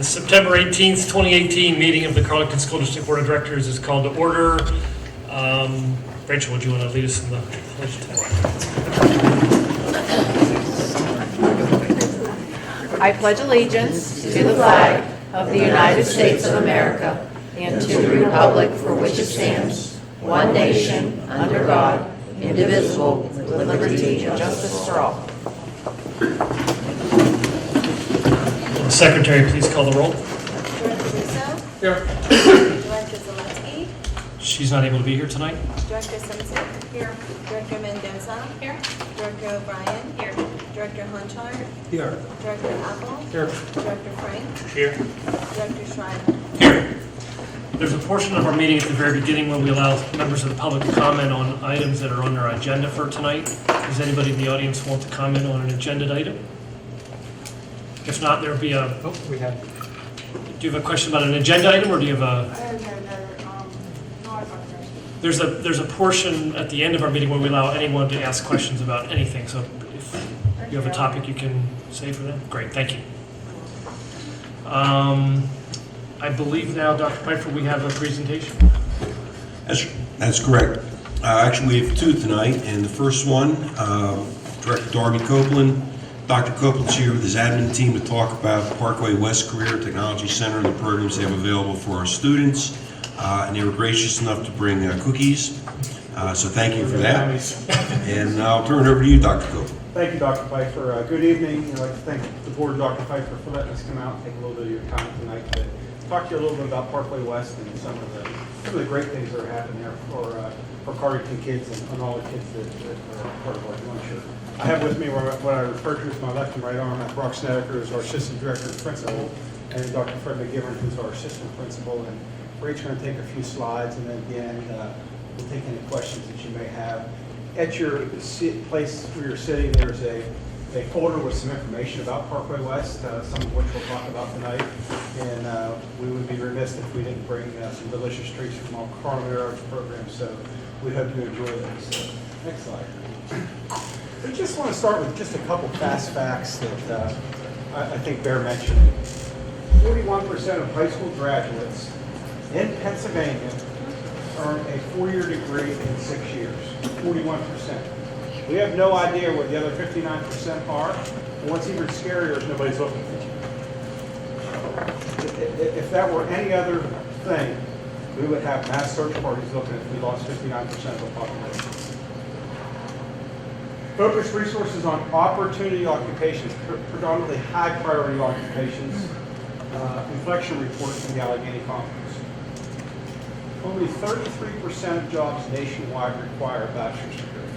The September 18th, 2018 meeting of the Carlynton School District Board of Directors is called to order. Rachel, would you want to lead us in the pledge today? I pledge allegiance to the flag of the United States of America and to the republic for which it stands, one nation, under God, indivisible, with liberty and justice for all. Will the Secretary please call the roll? Director Russo. Here. Director Zelensky. She's not able to be here tonight. Director Simsick. Here. Director Mendoza. Here. Director O'Brien. Here. Director Hunchart. Here. Director Apple. Here. Director Frank. Here. Director Schreiber. Here. There's a portion of our meeting at the very beginning where we allow members of the public to comment on items that are on our agenda for tonight. Does anybody in the audience want to comment on an agenda item? If not, there will be a... Oh, we have... Do you have a question about an agenda item, or do you have a... There's a portion at the end of our meeting where we allow anyone to ask questions about anything. So if you have a topic you can say for them, great, thank you. I believe now, Dr. Pfeiffer, we have a presentation. That's correct. Actually, we have two tonight, and the first one, Director Darby Copeland. Dr. Copeland's here with his admin team to talk about Parkway West Career Technology Center and the programs they have available for our students. And they were gracious enough to bring cookies, so thank you for that. And I'll turn it over to you, Dr. Copeland. Thank you, Dr. Pfeiffer. Good evening. I'd like to thank the board and Dr. Pfeiffer for letting us come out and take a little bit of your time tonight to talk to you a little bit about Parkway West and some of the great things that are happening there for Carlynton kids and all the kids that are part of our luncheon. I have with me what I refer to as my left and right arm, Brock Snedeker, who's our assistant director and principal, and Dr. Fred McGivern, who's our assistant principal. And we're each going to take a few slides, and then at the end, we'll take any questions that you may have. At your place where you're sitting, there's a folder with some information about Parkway West, some of which we'll talk about tonight. And we would be remiss if we didn't bring some delicious treats from our culinary arts program, so we hope you enjoy those. So, next slide. We just want to start with just a couple fast facts that I think bear mentioning. 41% of high school graduates in Pennsylvania earn a 4-year degree in 6 years, 41%. We have no idea where the other 59% are. And what's even scarier is nobody's looking for them. If that were any other thing, we would have mass search parties looking if we lost 59% of the population. Focused resources on opportunity occupations, predominantly high priority occupations. Reflection report from the Allegheny Conference. Only 33% of jobs nationwide require a bachelor's degree.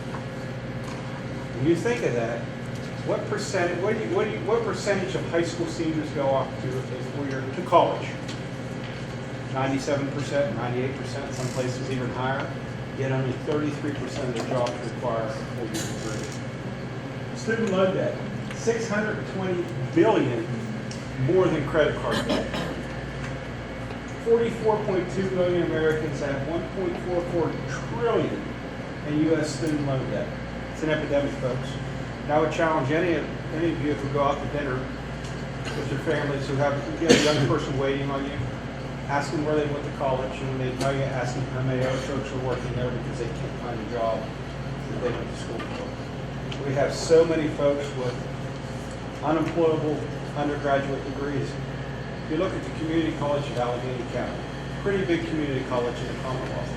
When you think of that, what percentage of high school seniors go off to a 4-year to college? 97%, 98%, some places even higher. Yet only 33% of the jobs require a 4-year degree. Student loan debt, $620 billion more than credit card debt. 44.2 million Americans have 1.44 trillion in U.S. student loan debt. It's an epidemic, folks. And I would challenge any of you if we go out to dinner with your families who have a young person waiting on you, ask them where they went to college, and when they tell you, ask them how many other folks are working there because they can't find a job that they went to school for. We have so many folks with unemployable undergraduate degrees. If you look at the community college of Allegheny County, pretty big community college in the Commonwealth.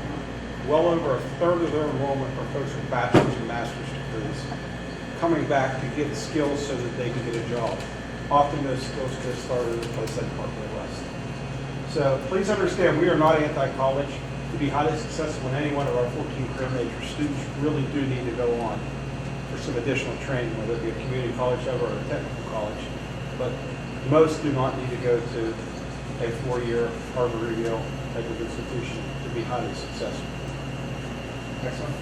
Well over a third of their enrollment are folks with bachelor's and master's degrees coming back to get skills so that they can get a job. Often those skills just started at a place like Parkway West. So please understand, we are not anti-college. To be highly successful in any one of our 14 career majors, students really do need to go on for some additional training, whether it be a community college level or a technical college. But most do not need to go to a 4-year Harvard or Yale type of institution to be highly successful. Next one.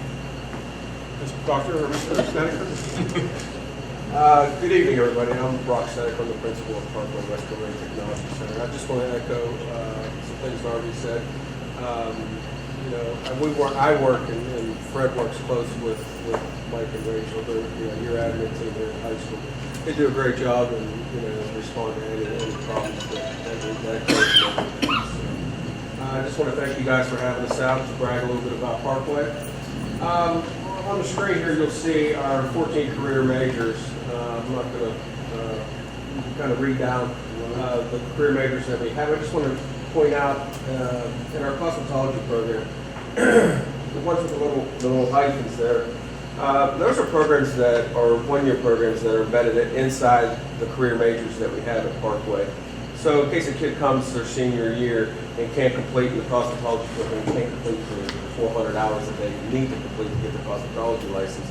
Dr. or Mr. Snedeker? Good evening, everybody. I'm Brock Snedeker. I'm the principal of Parkway West Career Technology Center. I just want to echo some things Darby said. I work and Fred works close with Mike and Rachel. They're your admin team here at high school. they do a great job and, respond to any problems that occur. I just want to thank you guys for having us out to brag a little bit about Parkway. On the screen here, you'll see our 14 career majors. I'm not going to kind of read down the career majors that we have. I just want to point out in our cosmetology program, the ones with the little hyphens there, those are programs that are one-year programs that are embedded inside the career majors that we have at Parkway. So in case a kid comes their senior year and can't complete the cosmetology program, can't complete the 400 hours that they need to complete to get the cosmetology license,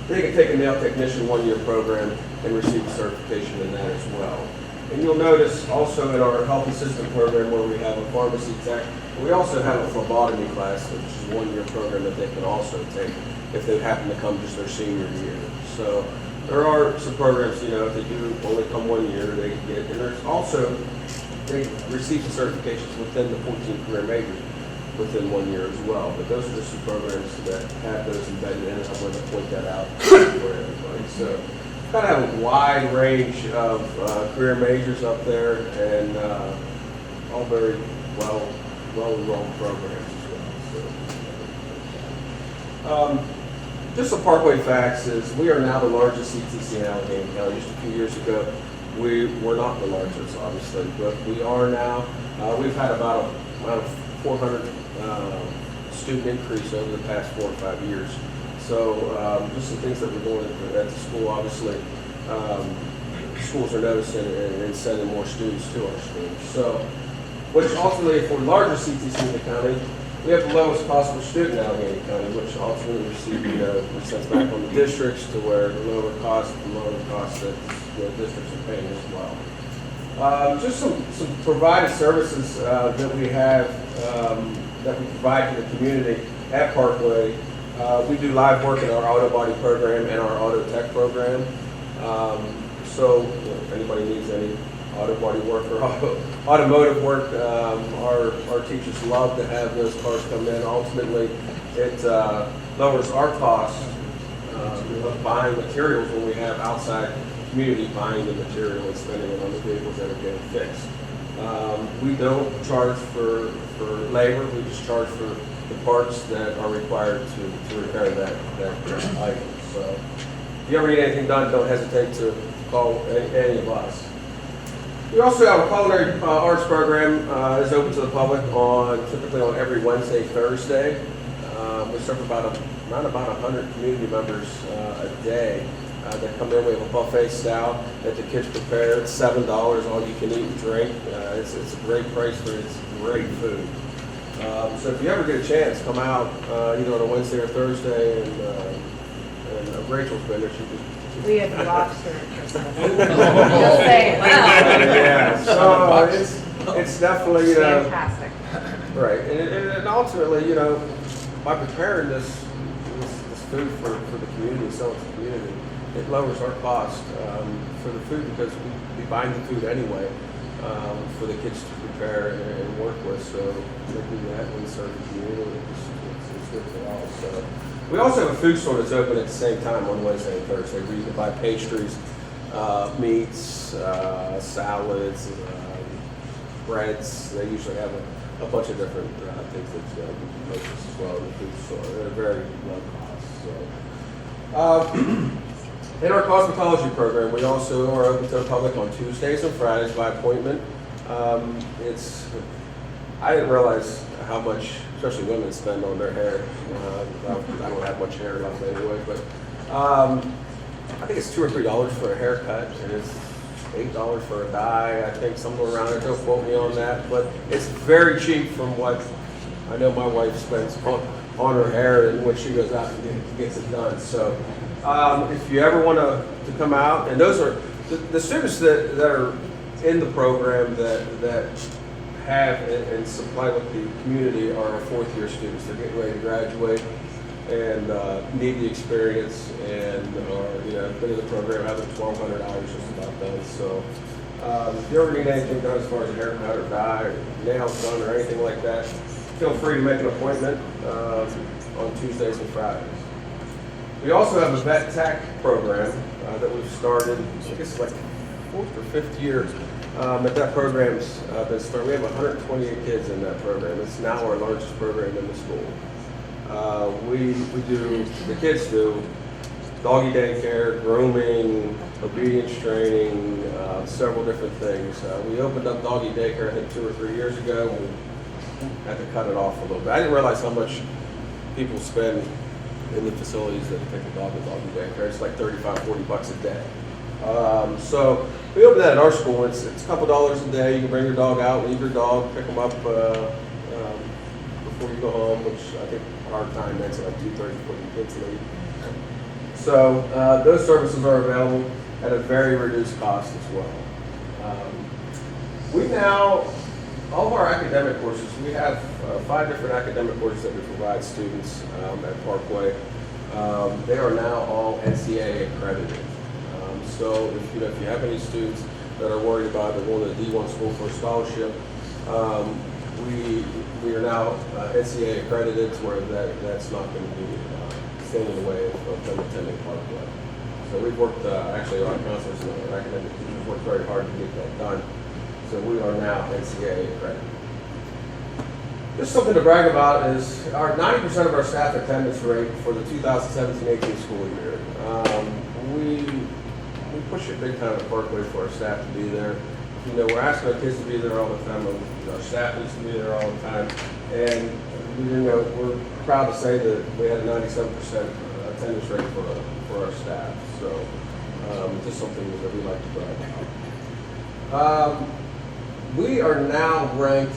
they can take a nail technician one-year program and receive a certification in that as well. And you'll notice also in our health assistant program where we have a pharmacy tech, we also have a phlebotomy class, which is a one-year program that they can also take if they happen to come just their senior year. So there are some programs, if they do only come 1 year, they can get, and there's also, they receive the certifications within the 14 career majors within 1 year as well. But those are just some programs that have those embedded in it. I wanted to point that out for everybody. So kind of have a wide range of career majors up there, and all very well-run programs as well. So, just some Parkway facts is we are now the largest CTC in Allegheny County. Just a few years ago, we were not the largest, obviously, but we are now. We've had about a 400 student increase over the past 4 or 5 years. So just some things that we're doing at the school, obviously, schools are noticing and sending more students to our schools. So, which ultimately, if we're the largest CTC in the county, we have the lowest possible student in Allegheny County, which ultimately receive, sends back on the districts to where the lower cost that the districts are paying as well. Just some provided services that we have that we provide to the community at Parkway. We do live work in our auto body program and our auto tech program. So if anybody needs any auto body work or automotive work, our teachers love to have those cars come in. Ultimately, it lowers our cost of buying materials when we have outside community buying the material and spending it on the vehicles that are getting fixed. We don't charge for labor, we just charge for the parts that are required to repair that item. So if you ever need anything done, don't hesitate to call any of us. We also have a culinary arts program is open to the public typically on every Wednesday, Thursday. We serve around about 100 community members a day that come in. We have a buffet style that the kids prepare. It's $7, all you can eat and drink. It's a great price for it's great food. So if you ever get a chance, come out either on a Wednesday or Thursday, and Rachel's been there. We have lobster. Just saying. Yeah, so it's definitely Fantastic. right, and ultimately, by preparing this food for the community, selling to the community, it lowers our cost for the food because we buying the food anyway for the kids to prepare and work with. So making that and serve the community, it's good for all. So we also have a food store that's open at the same time on Wednesday and Thursday where you can buy pastries, meats, salads, breads. They usually have a bunch of different things that you can purchase as well in the food store. They're very low cost. So. In our cosmetology program, we also are open to the public on Tuesdays and Fridays by appointment. I didn't realize how much, especially women, spend on their hair. I don't have much hair left anyway, but I think it's $2 or $3 for a haircut, and it's $8 for a dye. I think somewhere around there. Don't quote me on that, but it's very cheap from what I know my wife spends on her hair and when she goes out and gets it done. So if you ever want to come out, and those are the students that are in the program that have and supply with the community are our fourth-year students. They're getting ready to graduate and need the experience and are been in the program, having 1,200 hours just about done. So if you ever need anything done as far as a haircut or dye or nails done or anything like that, feel free to make an appointment on Tuesdays and Fridays. We also have a vet tech program that we've started, I guess like 4th or 5th year that program's been started. We have 128 kids in that program. It's now our largest program in the school. The kids do doggy daycare, grooming, obedience training, several different things. We opened up doggy daycare, I think 2 or 3 years ago, and we had to cut it off a little bit. I didn't realize how much people spend in the facilities that take a dog to doggy daycare. It's like $35–40 a day. So we opened that at our school. It's a couple dollars a day. You can bring your dog out, leave your dog, pick them up before you go home, which I think our time ends at like 2:30 before the kids leave. So those services are available at a very reduced cost as well. All of our academic courses, we have 5 different academic courses that we provide students at Parkway. They are now all NCAA accredited. So if you have any students that are worried about going to a D1 school for a scholarship, we are now NCAA accredited to where that's not going to be standing in the way of them attending Parkway. So we've worked, actually our counselors and our academic teachers worked very hard to get that done. So we are now NCAA accredited. Just something to brag about is our 90% of our staff attendance rate for the 2017-18 school year. We push it big time at Parkway for our staff to be there. We're asking our kids to be there all the time. Our staff needs to be there all the time. And we're proud to say that we had a 97% attendance rate for our staff. So just something that we like to brag about. We are now ranked,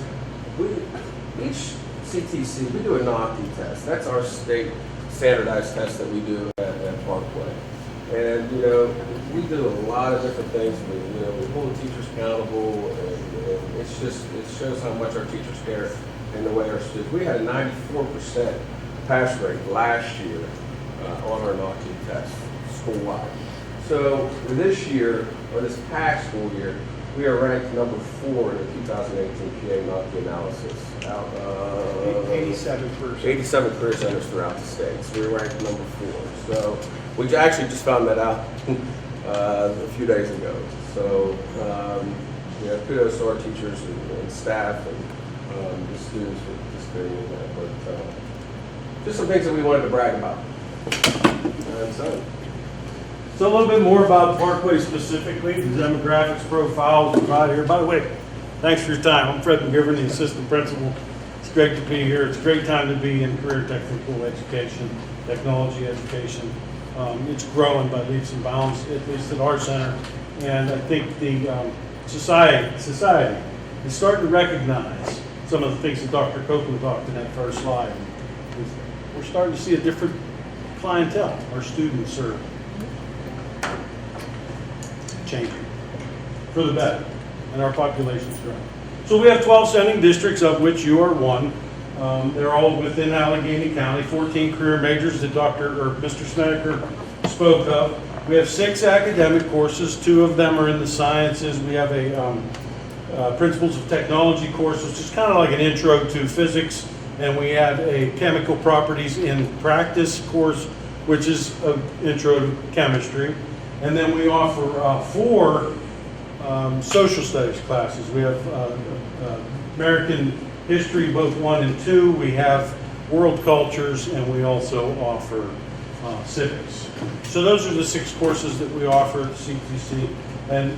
each CTC, we do a NOCTI test. That's our state standardized test that we do at Parkway. And, we do a lot of different things. We hold the teachers accountable, and it shows how much our teachers care and the way our students. We had a 94% pass rate last year on our NOCTI test school-wide. So this year, or this past school year, we are ranked number 4 in the 2018 PA NOCTI analysis. 87 career centers throughout the state. So we're ranked number 4. So we actually just found that out a few days ago. So kudos to our teachers and staff and the students for participating in that. But just some things that we wanted to brag about. So a little bit more about Parkway specifically, the demographics profiles provided here. By the way, thanks for your time. I'm Fred McGivern, the assistant principal. It's great to be here. It's a great time to be in career technical education, technology education. It's growing by leaps and bounds, at least at our center. And I think the society is starting to recognize some of the things that Dr. Copeland talked in that first slide. We're starting to see a different clientele. Our students are changing for the better, and our population's growing. So we have 12 sending districts, of which you are one. They're all within Allegheny County, 14 career majors that Mr. Snedeker spoke of. We have 6 academic courses. 2 of them are in the sciences. We have a Principles of Technology course, which is kind of like an intro to physics, and we have a Chemical Properties in Practice course, which is an intro to chemistry. And then we offer 4 social studies classes. We have American history, both 1 and 2. We have world cultures, and we also offer civics. So those are the 6 courses that we offer at the CTC. And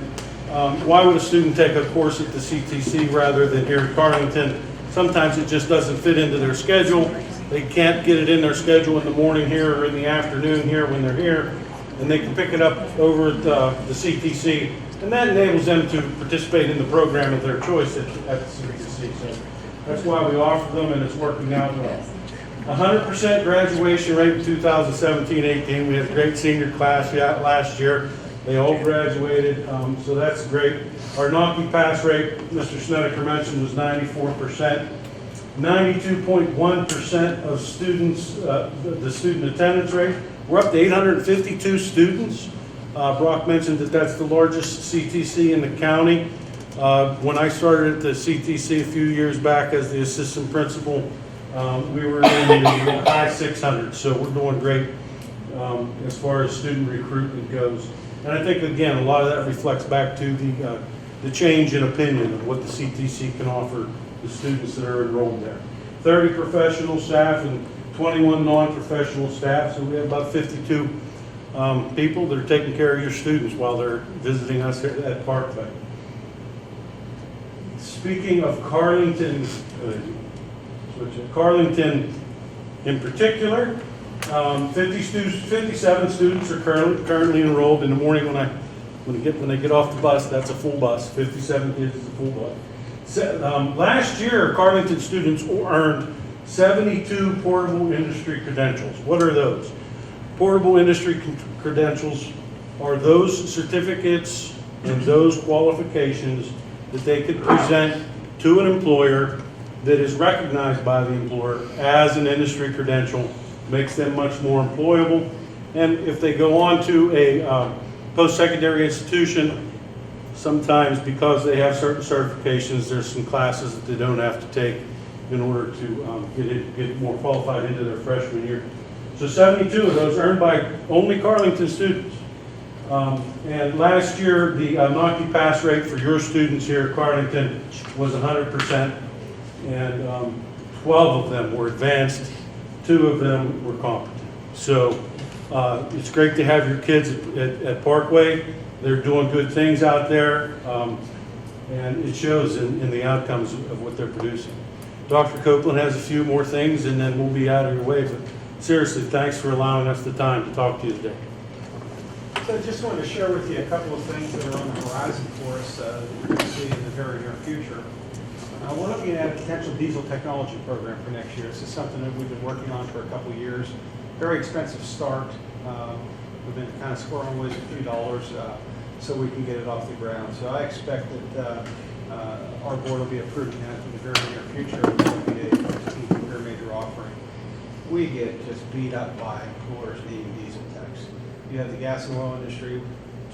why would a student take a course at the CTC rather than here at Carlynton? Sometimes it just doesn't fit into their schedule. They can't get it in their schedule in the morning here or in the afternoon here when they're here, and they can pick it up over at the CTC, and that enables them to participate in the program of their choice at the CTC. So that's why we offer them, and it's working out well. 100% graduation rate in 2017-18. We had a great senior class last year. They all graduated, so that's great. Our NOCTI pass rate, Mr. Snedeker mentioned, was 94%. 92.1% of students, the student attendance rate. We're up to 852 students. Brock mentioned that that's the largest CTC in the county. When I started at the CTC a few years back as the assistant principal, we were in the high 600s, so we're doing great as far as student recruitment goes. And I think, again, a lot of that reflects back to the change in opinion of what the CTC can offer the students that are enrolled there. 30 professional staff and 21 non-professional staff, so we have about 52 people that are taking care of your students while they're visiting us here at Parkway. Speaking of Carlynton, Carlynton in particular, 57 students are currently enrolled. In the morning when they get off the bus, that's a full bus. 57 kids is a full bus. Last year, Carlynton students earned 72 portable industry credentials. What are those? Portable industry credentials are those certificates and those qualifications that they could present to an employer that is recognized by the employer as an industry credential, makes them much more employable. And if they go on to a post-secondary institution, sometimes because they have certain certifications, there's some classes that they don't have to take in order to get more qualified into their freshman year. So 72 of those earned by only Carlynton students. And last year, the NOCCI pass rate for your students here at Carlynton was 100%, and 12 of them were advanced, 2 of them were competent. So it's great to have your kids at Parkway. They're doing good things out there, and it shows in the outcomes of what they're producing. Dr. Copeland has a few more things, and then we'll be out of your way. But seriously, thanks for allowing us the time to talk to you today. So I just wanted to share with you a couple of things that are on the horizon for us that we're going to see in the very near future. We're looking at a potential diesel technology program for next year. This is something that we've been working on for a couple of years. Very expensive start. We've been kind of squirreling away a few dollars so we can get it off the ground. So I expect that our board will be approving that in the very near future. It will be a 15-year major offering. We get just beat up by employers needing diesel techs. You have the gas and oil industry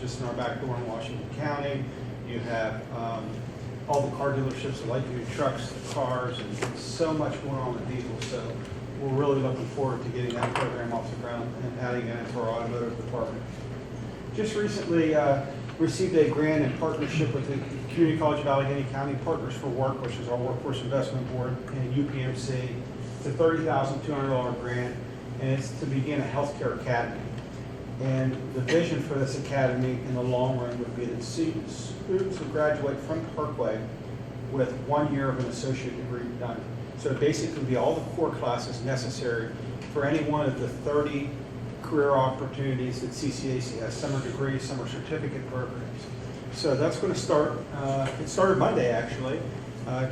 just in our back door in Washington County. You have all the car dealerships, the light-duty trucks, the cars, and so much going on with diesel. So we're really looking forward to getting that program off the ground and adding it into our automotive department. Just recently received a grant in partnership with the Community College of Allegheny County Partners for Work, which is our workforce investment board, and UPMC. It's a $30,200 grant, and it's to begin a healthcare academy. And the vision for this academy in the long run would be that students would graduate from Parkway with 1 year of an associate degree done. So it basically would be all the core classes necessary for any one of the 30 career opportunities that CCAC has. Some are degrees, some are certificate programs. So that's going to start, it started Monday actually.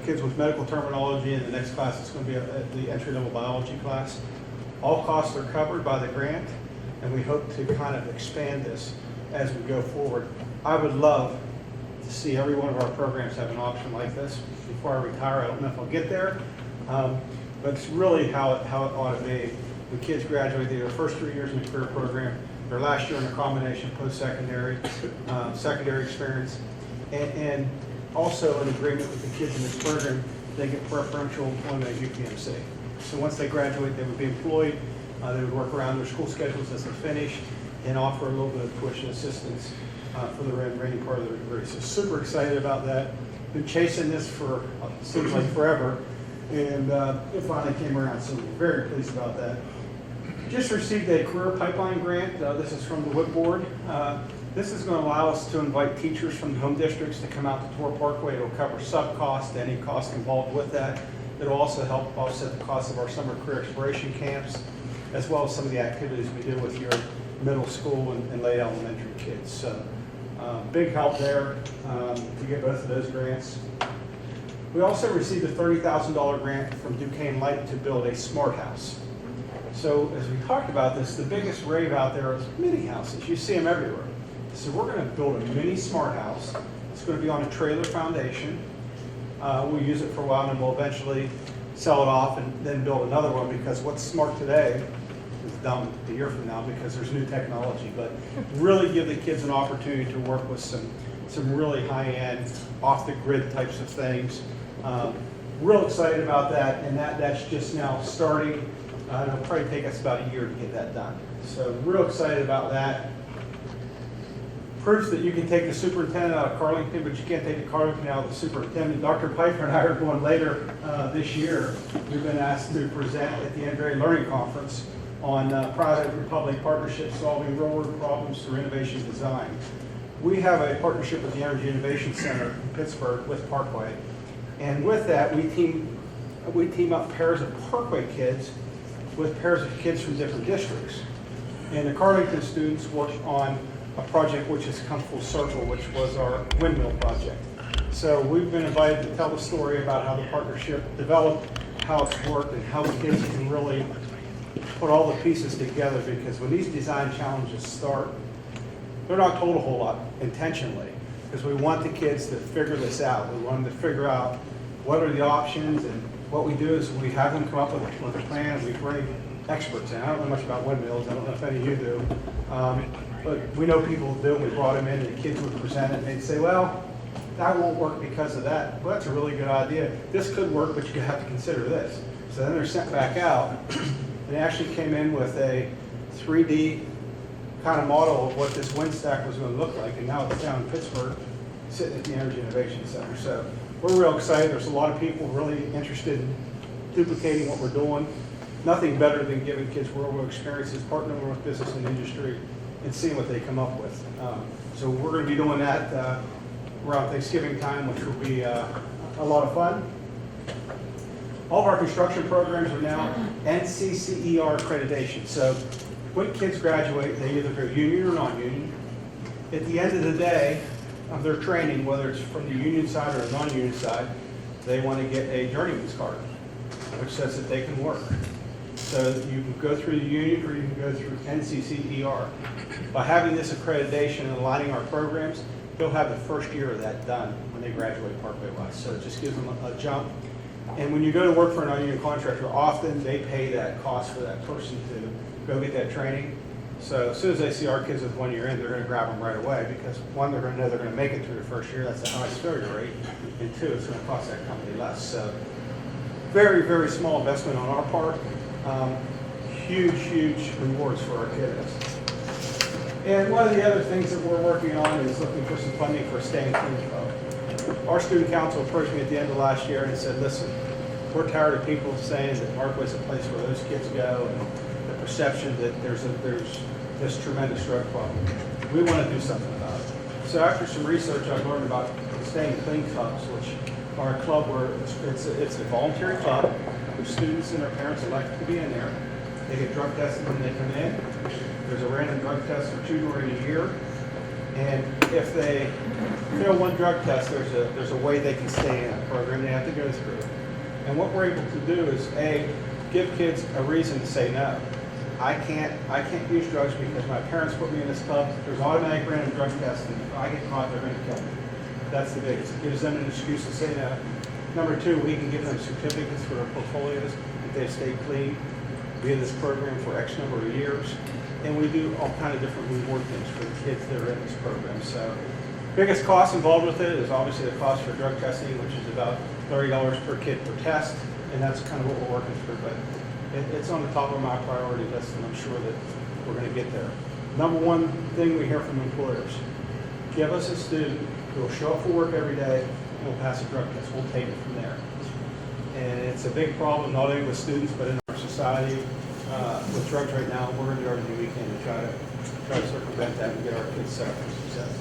Kids with medical terminology, in the next class it's going to be the entry-level biology class. All costs are covered by the grant, and we hope to kind of expand this as we go forward. I would love to see every one of our programs have an option like this before I retire. I don't know if I'll get there, but it's really how it ought to be. The kids graduate their first 3 years in the career program, their last year in a combination post-secondary, secondary experience, and also in agreement with the kids in this program, they get preferential employment at UPMC. So once they graduate, they would be employed. They would work around their school schedules as they finish and offer a little bit of tuition assistance for the remaining part of their degree. So super excited about that. Been chasing this for seems like forever, and it finally came around. So we're very pleased about that. Just received a career pipeline grant. This is from the WIP board. This is going to allow us to invite teachers from the home districts to come out to tour Parkway. It will cover sub-cost, any cost involved with that. It will also help offset the cost of our summer career exploration camps, as well as some of the activities we do with your middle school and late elementary kids. So big help there to get both of those grants. We also received a $30,000 grant from Duquesne Light to build a smart house. So as we talked about this, the biggest rave out there is mini houses. You see them everywhere. So we're going to build a mini smart house. It's going to be on a trailer foundation. We'll use it for a while and we'll eventually sell it off and then build another one, because what's smart today is dumb a year from now because there's new technology. But really give the kids an opportunity to work with some really high-end, off-the-grid types of things. Real excited about that, and that's just now starting. It'll probably take us about a year to get that done. So real excited about that. Proof that you can take the superintendent out of Carlynton, but you can't take the Carlynton out of the superintendent. Dr. Piper and I are going later this year. We've been asked to present at the Andre Learning Conference on private-public partnerships solving real-world problems through innovation design. We have a partnership with the Energy Innovation Center in Pittsburgh with Parkway. And with that, we team up pairs of Parkway kids with pairs of kids from different districts. And the Carlynton students worked on a project which has come full circle, which was our windmill project. So we've been invited to tell the story about how the partnership developed, how it's worked, and how the kids can really put all the pieces together, because when these design challenges start, they're not told a whole lot intentionally, because we want the kids to figure this out. We want them to figure out what are the options, and what we do is we have them come up with a plan, and we bring experts in. I don't know much about windmills, I don't know if any of you do, but we know people who do, and we brought them in, and the kids would present it, and they'd say, well, that won't work because of that. Well, that's a really good idea. This could work, but you have to consider this. So then they're sent back out, and they actually came in with a 3D kind of model of what this wind stack was going to look like, and now it's down in Pittsburgh, sitting at the Energy Innovation Center. So we're real excited. There's a lot of people really interested in duplicating what we're doing. Nothing better than giving kids real-world experiences, partnering with business and industry, and seeing what they come up with. So we're going to be doing that around Thanksgiving time, which will be a lot of fun. All of our construction programs are now NCCER accreditation. So when kids graduate, they either go union or non-union. At the end of the day of their training, whether it's from the union side or the non-union side, they want to get a journeyman's card, which says that they can work. So you can go through the union or you can go through NCCER. By having this accreditation and aligning our programs, they'll have the first year of that done when they graduate Parkway West. So it just gives them a jump. And when you go to work for a non-union contractor, often they pay that cost for that person to go get that training. So as soon as they see our kids with 1 year in, they're going to grab them right away, because one, they're going to know they're going to make it through the first year. That's the highest failure rate. And two, it's going to cost that company less. So very, very small investment on our part. Huge, huge rewards for our kids. And one of the other things that we're working on is looking for some funding for a Staying Clean Club. Our student council approached me at the end of last year and said, listen, we're tired of people saying that Parkway's a place where those kids go, and the perception that there's this tremendous drug problem. We want to do something about it. So after some research, I've learned about the Staying Clean Clubs, which are a club where it's a voluntary club where students and their parents elect to be in there. They get drug tested when they come in. There's a random drug test or two during a year. And if they fail one drug test, there's a way they can stay in a program they have to go through. And what we're able to do is, A, give kids a reason to say no. I can't use drugs because my parents put me in this club. There's automatic random drug tests, and if I get caught, they're going to kill me. That's the biggest. It gives them an excuse to say no. Number two, we can give them certificates for their portfolios if they've stayed clean via this program for X number of years. And we do all kind of different reward things for the kids that are in this program. So biggest cost involved with it is obviously the cost for drug testing, which is about $30 per kid per test. And that's kind of what we're working through. But it's on the top of my priority list, and I'm sure that we're going to get there. Number one thing we hear from employers: give us a student who will show up for work every day and will pass a drug test. We'll take it from there. And it's a big problem, not only with students, but in our society with drugs right now. We're going to do everything we can to try to circumvent that and get our kids set up for success.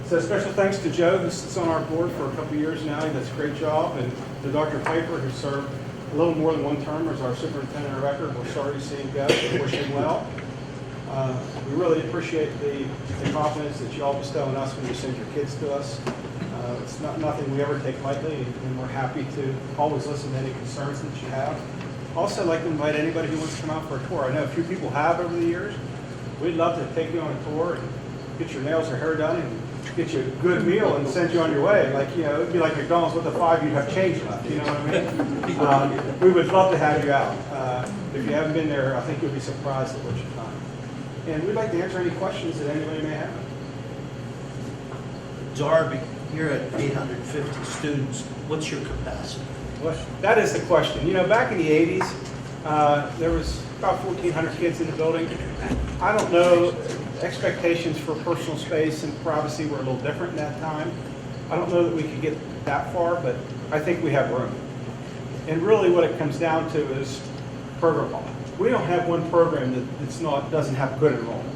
So special thanks to Joe, who sits on our board for a couple of years now. He does a great job. And to Dr. Piper, who served a little more than one term as our superintendent of record. We're sorry to see him go, but wish him well. We really appreciate the confidence that you all bestow on us when you send your kids to us. It's nothing we ever take lightly, and we're happy to always listen to any concerns that you have. Also, I'd like to invite anybody who wants to come out for a tour. I know a few people have over the years. We'd love to take you on a tour and get your nails or hair done and get you a good meal and send you on your way. Like, you know, it'd be like McDonald's with a 5, you'd have change left, you know what I mean? We would love to have you out. If you haven't been there, I think you'll be surprised at what you find. And we'd like to answer any questions that anybody may have. Darby, you're at 850 students. What's your capacity? Well, that is the question. You know, back in the 80s, There was about 1,400 kids in the building. I don't know, expectations for personal space and privacy were a little different in that time. I don't know that we could get that far, but I think we have room. And really what it comes down to is program. We don't have one program doesn't have good enrollment.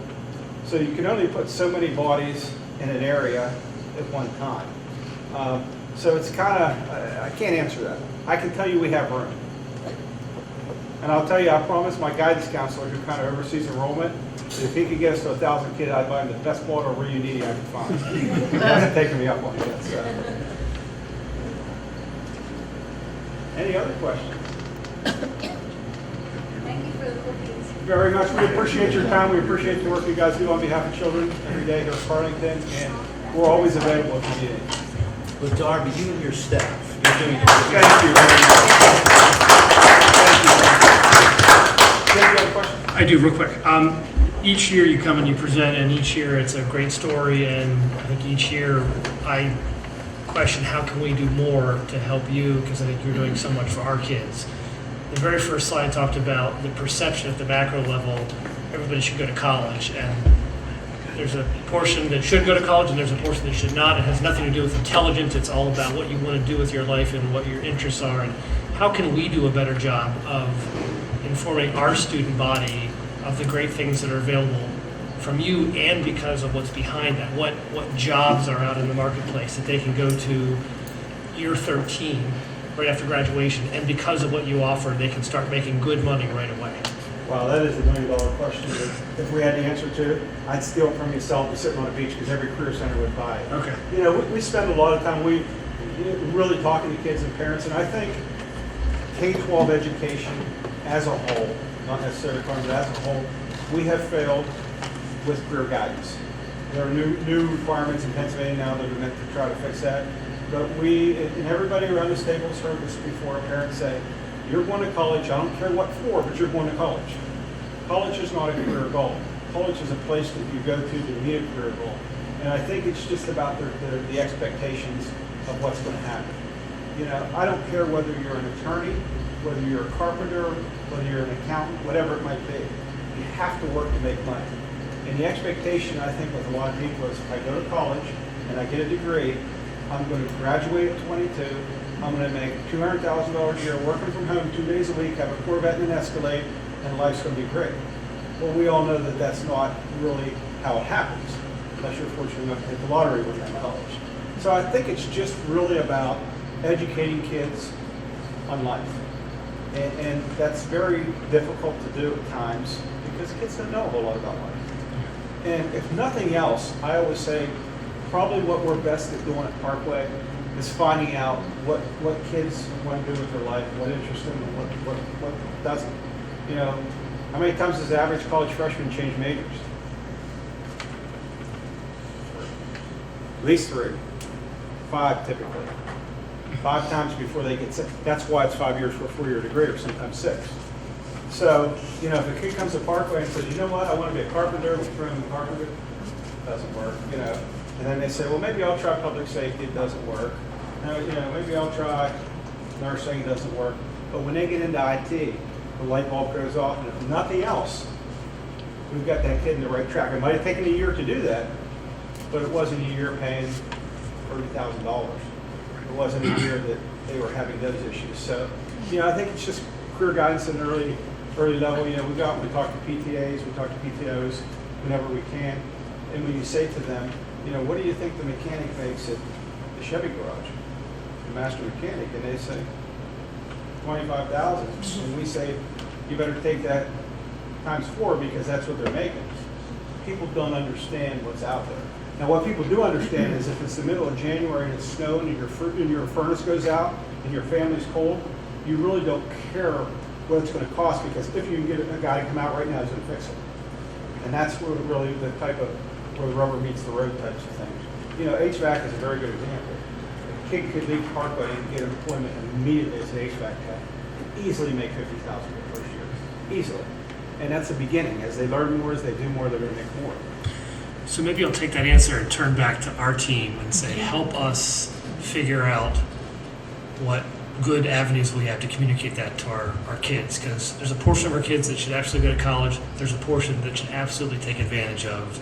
So you can only put so many bodies in an area at one time. So it's kind of, I can't answer that. I can tell you we have room. And I'll tell you, I promise my guidance counselor who kind of oversees enrollment, that if he could get us to 1,000 kids, I'd buy him the best bottle of Reuniti I could find. He hasn't taken me up on it. So. Any other questions? Thank you for the cookies. Very much. We appreciate your time. We appreciate the work you guys do on behalf of children every day here at Carlynton, and we're always available if you need it. But Darby, you and your staff, you're doing a Thank you very much. Thank you. Do you have any other questions? I do, real quick. Each year you come and you present, and each year it's a great story, and I think each year I question how can we do more to help you, because I think you're doing so much for our kids. The very first slide talked about the perception at the macro level, everybody should go to college, and there's a portion that should go to college and there's a portion that should not. It has nothing to do with intelligence. It's all about what you want to do with your life and what your interests are, and how can we do a better job of informing our student body of the great things that are available from you, and because of what's behind that, what jobs are out in the marketplace that they can go to year 13 right after graduation, and because of what you offer they can start making good money right away. Wow, that is the $1 million question. If we had the answer to it, I'd steal it from you, sell it, and sit on a beach, because every career center would buy it. Okay. You know, we spend a lot of time really talking to kids and parents, and I think K-12 education as a whole, not necessarily Carlynton, but as a whole, we have failed with career guidance. There are new requirements in Pennsylvania now that are meant to try to fix that. But and everybody around this table has heard this before, parents say, you're going to college, I don't care what for, but you're going to college. College is not a career goal. College is a place that you go to meet a career goal. And I think it's just about the expectations of what's going to happen. You know, I don't care whether you're an attorney, whether you're a carpenter, whether you're an accountant, whatever it might be. You have to work to make money. And the expectation, I think, with a lot of people is if I go to college and I get a degree, I'm going to graduate at 22, I'm going to make $200,000 a year working from home 2 days a week, have a Corvette and an Escalade, and life's going to be great. Well, we all know that that's not really how it happens, unless you're fortunate enough to hit the lottery when you're in college. So I think it's just really about educating kids on life. And that's very difficult to do at times because kids don't know a whole lot about life. And if nothing else, I always say probably what we're best at doing at Parkway is finding out what kids want to do with their life, what interests them, and what doesn't. You know, how many times does the average college freshman change majors? At least 3. 5 typically. 5 times before they get sick. That's why it's 5 years for a 4-year degree, or sometimes 6. So, you know, if a kid comes to Parkway and says, you know what, I want to be a carpenter, carpenter, doesn't work, you know. And then they say, well, maybe I'll try public safety, it doesn't work. You know, maybe I'll try nursing, it doesn't work. But when they get into IT, the light bulb goes off, and if nothing else, we've got that kid in the right track. It might have taken a year to do that, but it wasn't a year paying $30,000. It wasn't a year that they were having those issues. So, you know, I think it's just career guidance at an early level. You know, we go out and we talk to PTAs, we talk to PTOs whenever we can. And when you say to them, you know, what do you think the mechanic makes at the Chevy garage, the master mechanic? And they say, $25,000. And we say, you better take that times 4 because that's what they're making. People don't understand what's out there. Now, what people do understand is if it's the middle of January and it's snowing and your furnace goes out and your family's cold, you really don't care what it's going to cost, because if you can get a guy to come out right now, he's going to fix it. And that's where really the type of where the rubber meets the road types of things. You know, HVAC is a very good example. A kid could leave Parkway and get employment immediately as an HVAC tech, and easily make $50,000 the first year, easily. And that's the beginning. As they learn more, as they do more, they're going to make more. So maybe I'll take that answer and turn back to our team and say, help us figure out what good avenues we have to communicate that to our kids, because there's a portion of our kids that should actually go to college. There's a portion that should absolutely take advantage of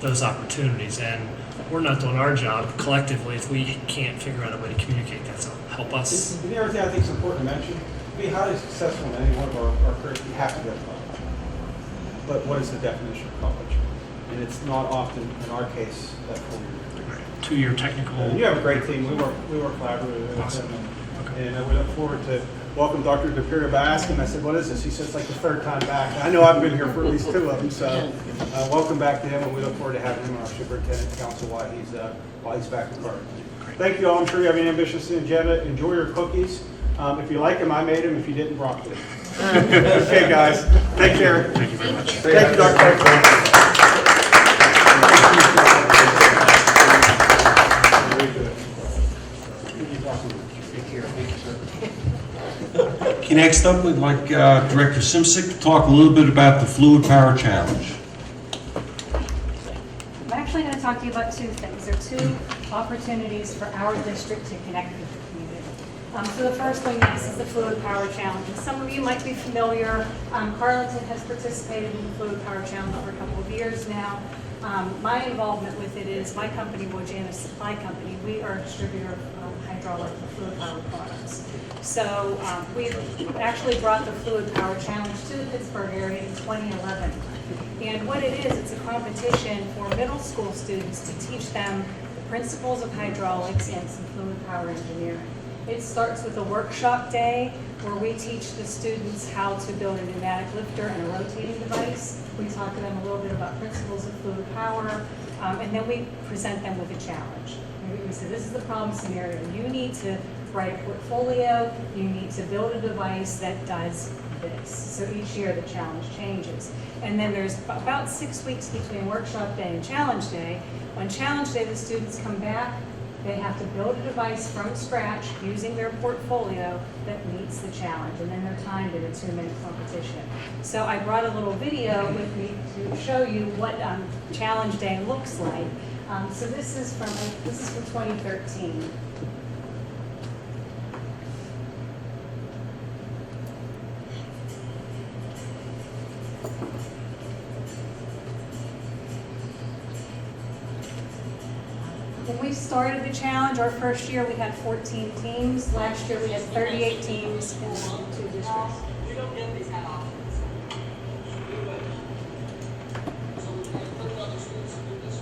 those opportunities, and we're not doing our job collectively if we can't figure out a way to communicate that. So help us. The other thing I think is important to mention, to be highly successful in any one of our careers, you have to go to college. But what is the definition of college? And it's not often, in our case, that 4-year degree. 2-year technical. You have a great team. We work collaboratively with Awesome. them. Okay. And we look forward to welcome Dr. DePiero back. I asked him, I said, what is this? He said, it's like the third time back. I know I've been here for at least 2 of them, so welcome back to him, and we look forward to having him on our superintendent council while he's back in Carlynton. Thank you all. I'm sure you have an ambitious agenda. Enjoy your cookies. If you like them, I made them. If you didn't, broccoli. Okay, guys. Take care. Thank you very much. Thank you, Dr. Okay, next up, we'd like Director Simsick to talk a little bit about the Fluid Power Challenge. I'm actually going to talk to you about 2 things. There are 2 opportunities for our district to connect with the community. So the first thing is the Fluid Power Challenge. And some of you might be familiar. Carlynton has participated in the Fluid Power Challenge for a couple of years now. My involvement with it is my company, Wojana Supply Company. We are a distributor of hydraulic fluid power products. So we actually brought the Fluid Power Challenge to the Pittsburgh area in 2011. And what it is, it's a competition for middle school students to teach them the principles of hydraulics and some fluid power engineering. It starts with a workshop day where we teach the students how to build a pneumatic lifter and a rotating device. We talk to them a little bit about principles of fluid power, and then we present them with a challenge. We say, this is the problem scenario. You need to write a portfolio. You need to build a device that does this. So each year the challenge changes. And then there's about 6 weeks between workshop day and challenge day. On challenge day, the students come back. They have to build a device from scratch using their portfolio that meets the challenge, and then they're timed in a 2-minute competition. So I brought a little video with me to show you what challenge day looks like. So this is from 2013. When we started the challenge, our first year we had 14 teams. Last year we had 38 teams in 2 districts. We don't get these kind of options. So we can encourage other students to do this.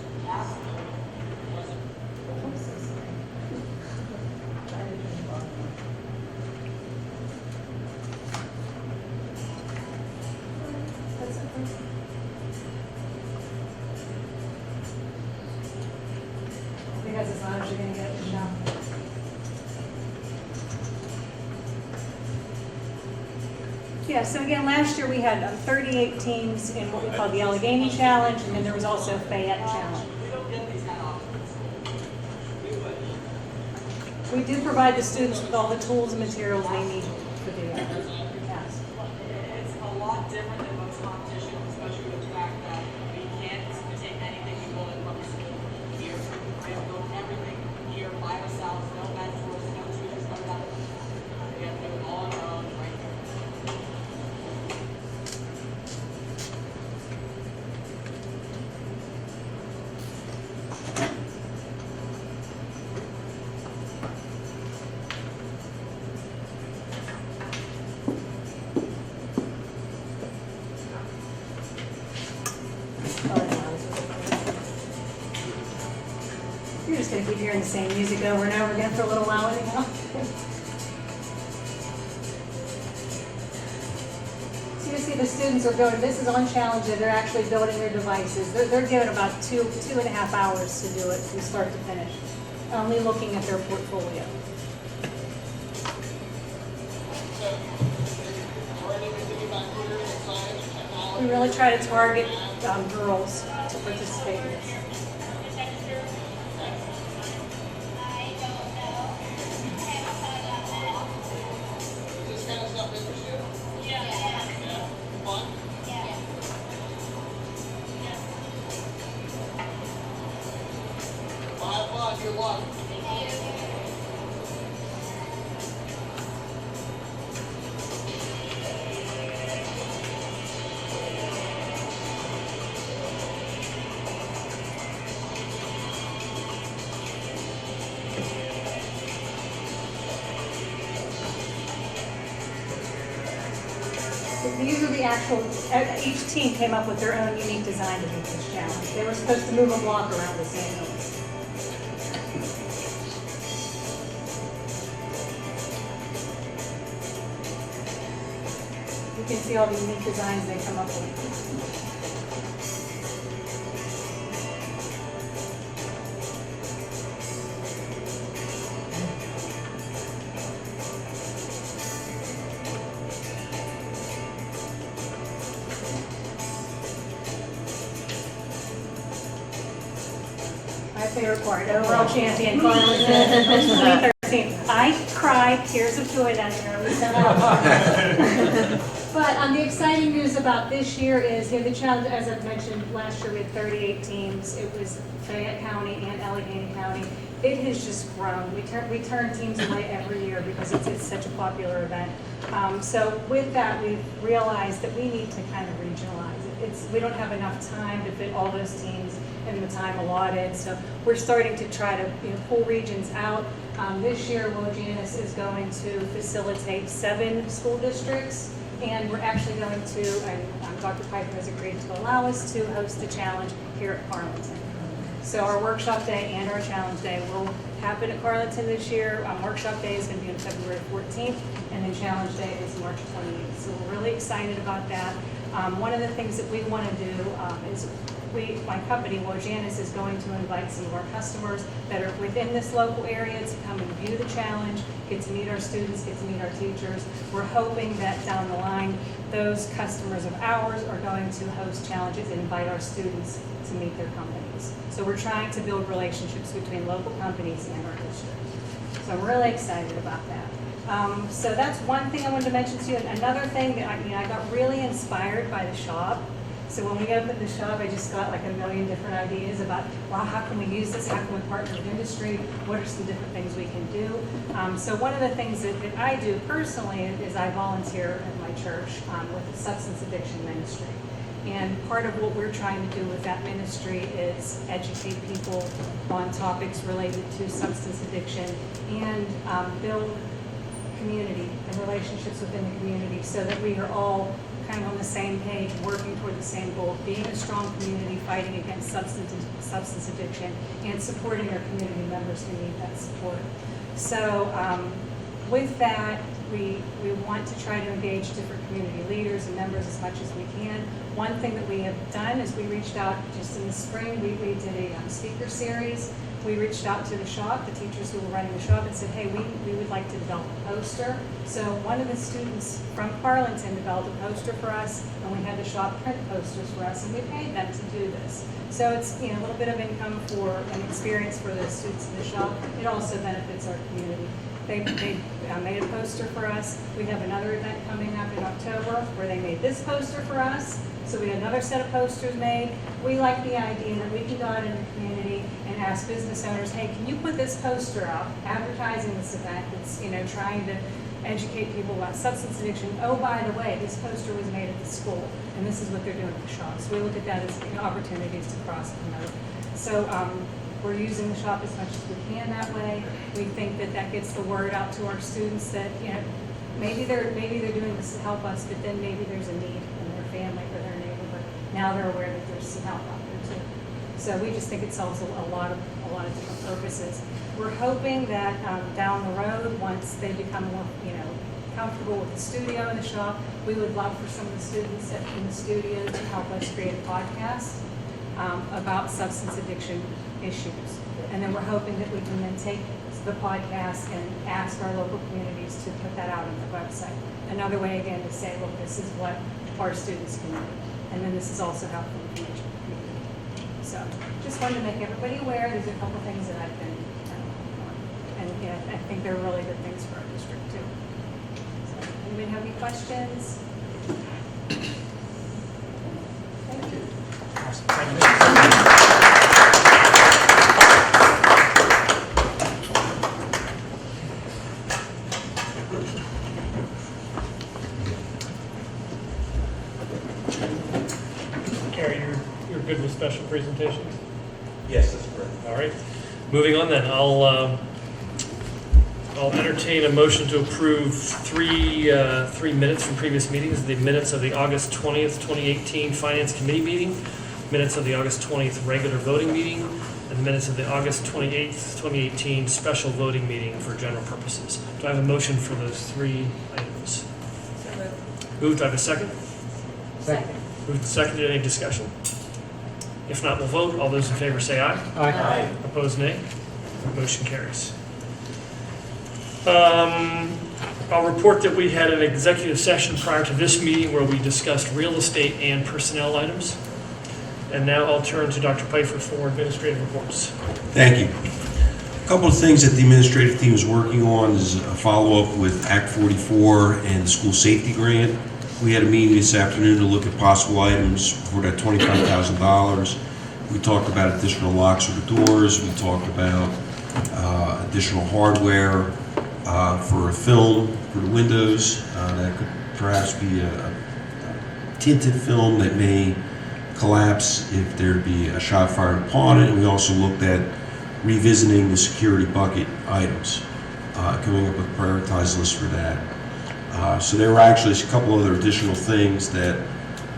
Because as long as you're going to get it done. Yeah, so again, last year we had 38 teams in what we call the Allegheny Challenge, and then there was also Fayette Challenge. We don't get these kind of options. We would. We do provide the students with all the tools and materials they need for the yes. It's a lot different than most competitions, especially with the fact that we can't imitate anything we build in public school here. We have to build everything here by ourselves, no mentors, no teachers, no nothing. We have to do it all on our own right here. You're just going to keep hearing the same music over and over again for a little while anyhow. So you see the students are going, this is on challenge, they're actually building their devices. They're given about 2.5 hours to do it from start to finish, only looking at their portfolio. We really try to target girls to participate in this. these are the actual, each team came up with their own unique design to meet this challenge. They were supposed to move a block around this annually. You can see all the unique designs they come up with. My favorite part, overall champion, Carlynton, 2013. I cried tears of joy that year. We sent out. But the exciting news about this year is, the challenge, as I've mentioned, last year we had 38 teams. It was Fayette County and Allegheny County. It has just grown. We turn teams away every year because it's such a popular event. So with that, we've realized that we need to kind of regionalize it. We don't have enough time to fit all those teams in the time allotted. So we're starting to try to pull regions out. This year, Wojanus is going to facilitate 7 school districts. And we're actually going to, and Dr. Piper has agreed to allow us to host the challenge here at Carlynton. So our workshop day and our challenge day will happen at Carlynton this year. Workshop day is going to be on February 14th, and then challenge day is March 28th. So we're really excited about that. One of the things that we want to do is my company, Wojanus, is going to invite some of our customers that are within this local area to come and view the challenge, get to meet our students, get to meet our teachers. We're hoping that down the line, those customers of ours are going to host challenges and invite our students to meet their companies. So we're trying to build relationships between local companies and our district. So I'm really excited about that. So that's one thing I wanted to mention to you. Another thing that I got really inspired by the shop. So when we opened the shop, I just got like a million different ideas about, well, how can we use this? How can we partner with industry? What are some different things we can do? So one of the things that I do personally is I volunteer at my church with the substance addiction ministry. And part of what we're trying to do with that ministry is educate people on topics related to substance addiction and build community and relationships within the community so that we are all kind of on the same page, working toward the same goal, being a strong community, fighting against substance addiction, and supporting our community members who need that support. So with that, we want to try to engage different community leaders and members as much as we can. One thing that we have done is we reached out just in the spring, we did a speaker series. We reached out to the shop, the teachers who were running the shop, and said, hey, we would like to develop a poster. So one of the students from Carlynton developed a poster for us, and we had the shop print posters for us, and we paid them to do this. So it's a little bit of income for an experience for the students in the shop. It also benefits our community. They made a poster for us. We have another event coming up in October where they made this poster for us. So we had another set of posters made. We like the idea that we can go out in the community and ask business owners, hey, can you put this poster out advertising this event that's trying to educate people about substance addiction. Oh, by the way, this poster was made at the school, and this is what they're doing at the shop. So we look at that as opportunities to cross promote. So we're using the shop as much as we can that way. We think that gets the word out to our students that maybe they're doing this to help us, but then maybe there's a need in their family or their neighborhood. Now they're aware that there's some help out there too. So we just think it solves a lot of different purposes. We're hoping that down the road, once they become more comfortable with the studio and the shop, we would love for some of the students in the studio to help us create a podcast about substance addiction issues. And then we're hoping that we can then take the podcast and ask our local communities to put that out on their website. Another way, again, to say, look, this is what our students can do. And then this is also helpful information for the community. So just wanted to make everybody aware. There's a couple things that I've been on. And I think they're really good things for our district too. So anybody have any questions? Thank you. Awesome. Thank you. Gary, you're good with special presentations? Yes, that's correct. All right. Moving on then, I'll I'll entertain a motion to approve three minutes from previous meetings, the minutes of the August 20th, 2018 Finance Committee meeting, minutes of the August 20th regular voting meeting, and the minutes of the August 28th, 2018 special voting meeting for general purposes. Do I have a motion for those 3 items? Moved. Do I have a second? Second. Moved and seconded. Any discussion? If not, we'll vote. All those in favor say aye. Aye. Opposed, nay. Motion carries. I'll report that we had an executive session prior to this meeting where we discussed real estate and personnel items. And now I'll turn to Dr. Pfeiffer for administrative reports. Thank you. A couple of things that the administrative team is working on is a follow-up with Act 44 and the school safety grant. We had a meeting this afternoon to look at possible items for that $25,000. We talked about additional locks for the doors. We talked about additional hardware for a film for the windows. That could perhaps be a tinted film that may collapse if there'd be a shot fired upon it. And we also looked at revisiting the security bucket items, coming up with a prioritized list for that. So there were actually a couple other additional things that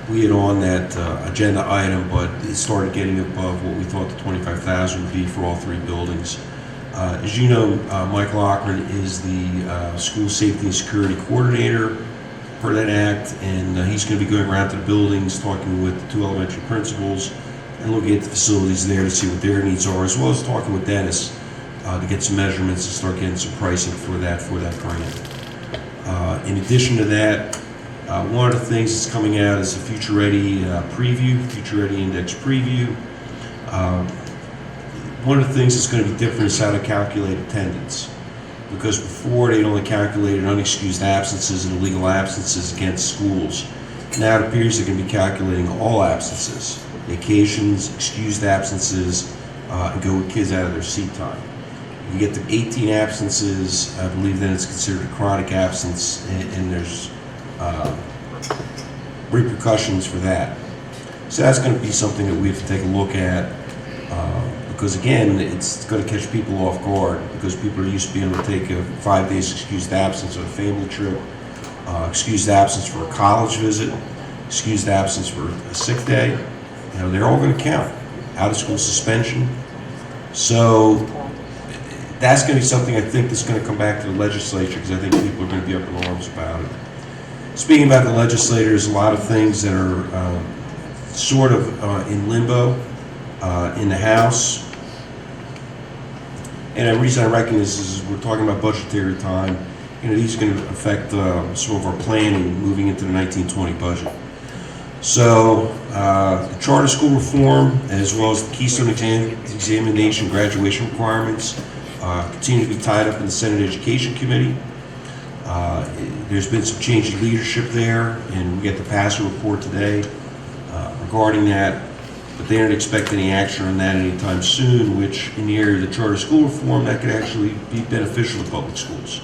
we had on that agenda item, but it started getting above what we thought the $25,000 would be for all 3 buildings. As you know, Mike Lochran is the school safety and security coordinator for that act, and he's going to be going around to the buildings, talking with the 2 elementary principals, and looking at the facilities there to see what their needs are, as well as talking with Dennis to get some measurements and start getting some pricing for that grant. In addition to that, one of the things that's coming out is a Future Ready preview, Future Ready Index preview. One of the things that's going to be different is how to calculate attendance, because before they'd only calculated unexcused absences and illegal absences against schools. Now it appears they're going to be calculating all absences, vacations, excused absences, and go with kids out of their seat time. You get to 18 absences, I believe then it's considered a chronic absence, and there's repercussions for that. So that's going to be something that we have to take a look at, because again, it's going to catch people off guard, because people are used to being able to take a 5 days excused absence on a family trip, excused absence for a college visit, excused absence for a sick day. You know, they're all going to count. Out of school suspension. So that's going to be something I think that's going to come back to the legislature, because I think people are going to be up in arms about it. Speaking about the legislature, there's a lot of things that are sort of in limbo in the House. And the reason I reckon this is we're talking about budgetary time. You know, these are going to affect some of our planning moving into the 1920 budget. So the charter school reform, as well as the Keystone examination graduation requirements, continue to be tied up in the Senate Education Committee. There's been some change in leadership there, and we get the PASA report today regarding that. But they don't expect any action on that anytime soon, which in the area of the charter school reform, that could actually be beneficial to public schools.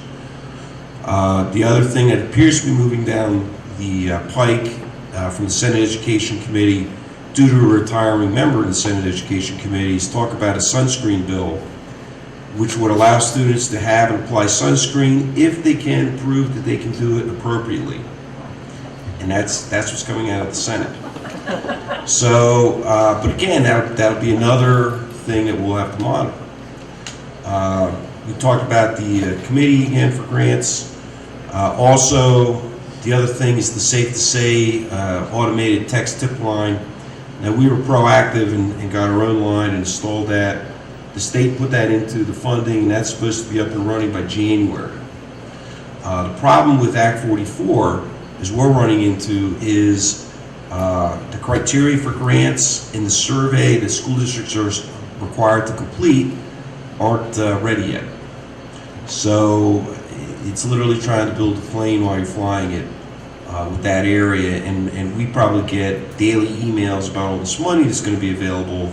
The other thing that appears to be moving down the pike from the Senate Education Committee, due to a retiring member of the Senate Education Committee, is talk about a sunscreen bill, which would allow students to have and apply sunscreen if they can prove that they can do it appropriately. And that's what's coming out of the Senate. So, but again, that'll be another thing that we'll have to monitor. We talked about the committee again for grants. Also, the other thing is the Safe to Say automated text tip line. Now, we were proactive and got our own line and installed that. The state put that into the funding, and that's supposed to be up and running by January. The problem with Act 44 is we're running into is the criteria for grants in the survey that school districts are required to complete aren't ready yet. So it's literally trying to build a plane while you're flying it with that area, and we probably get daily emails about all this money that's going to be available,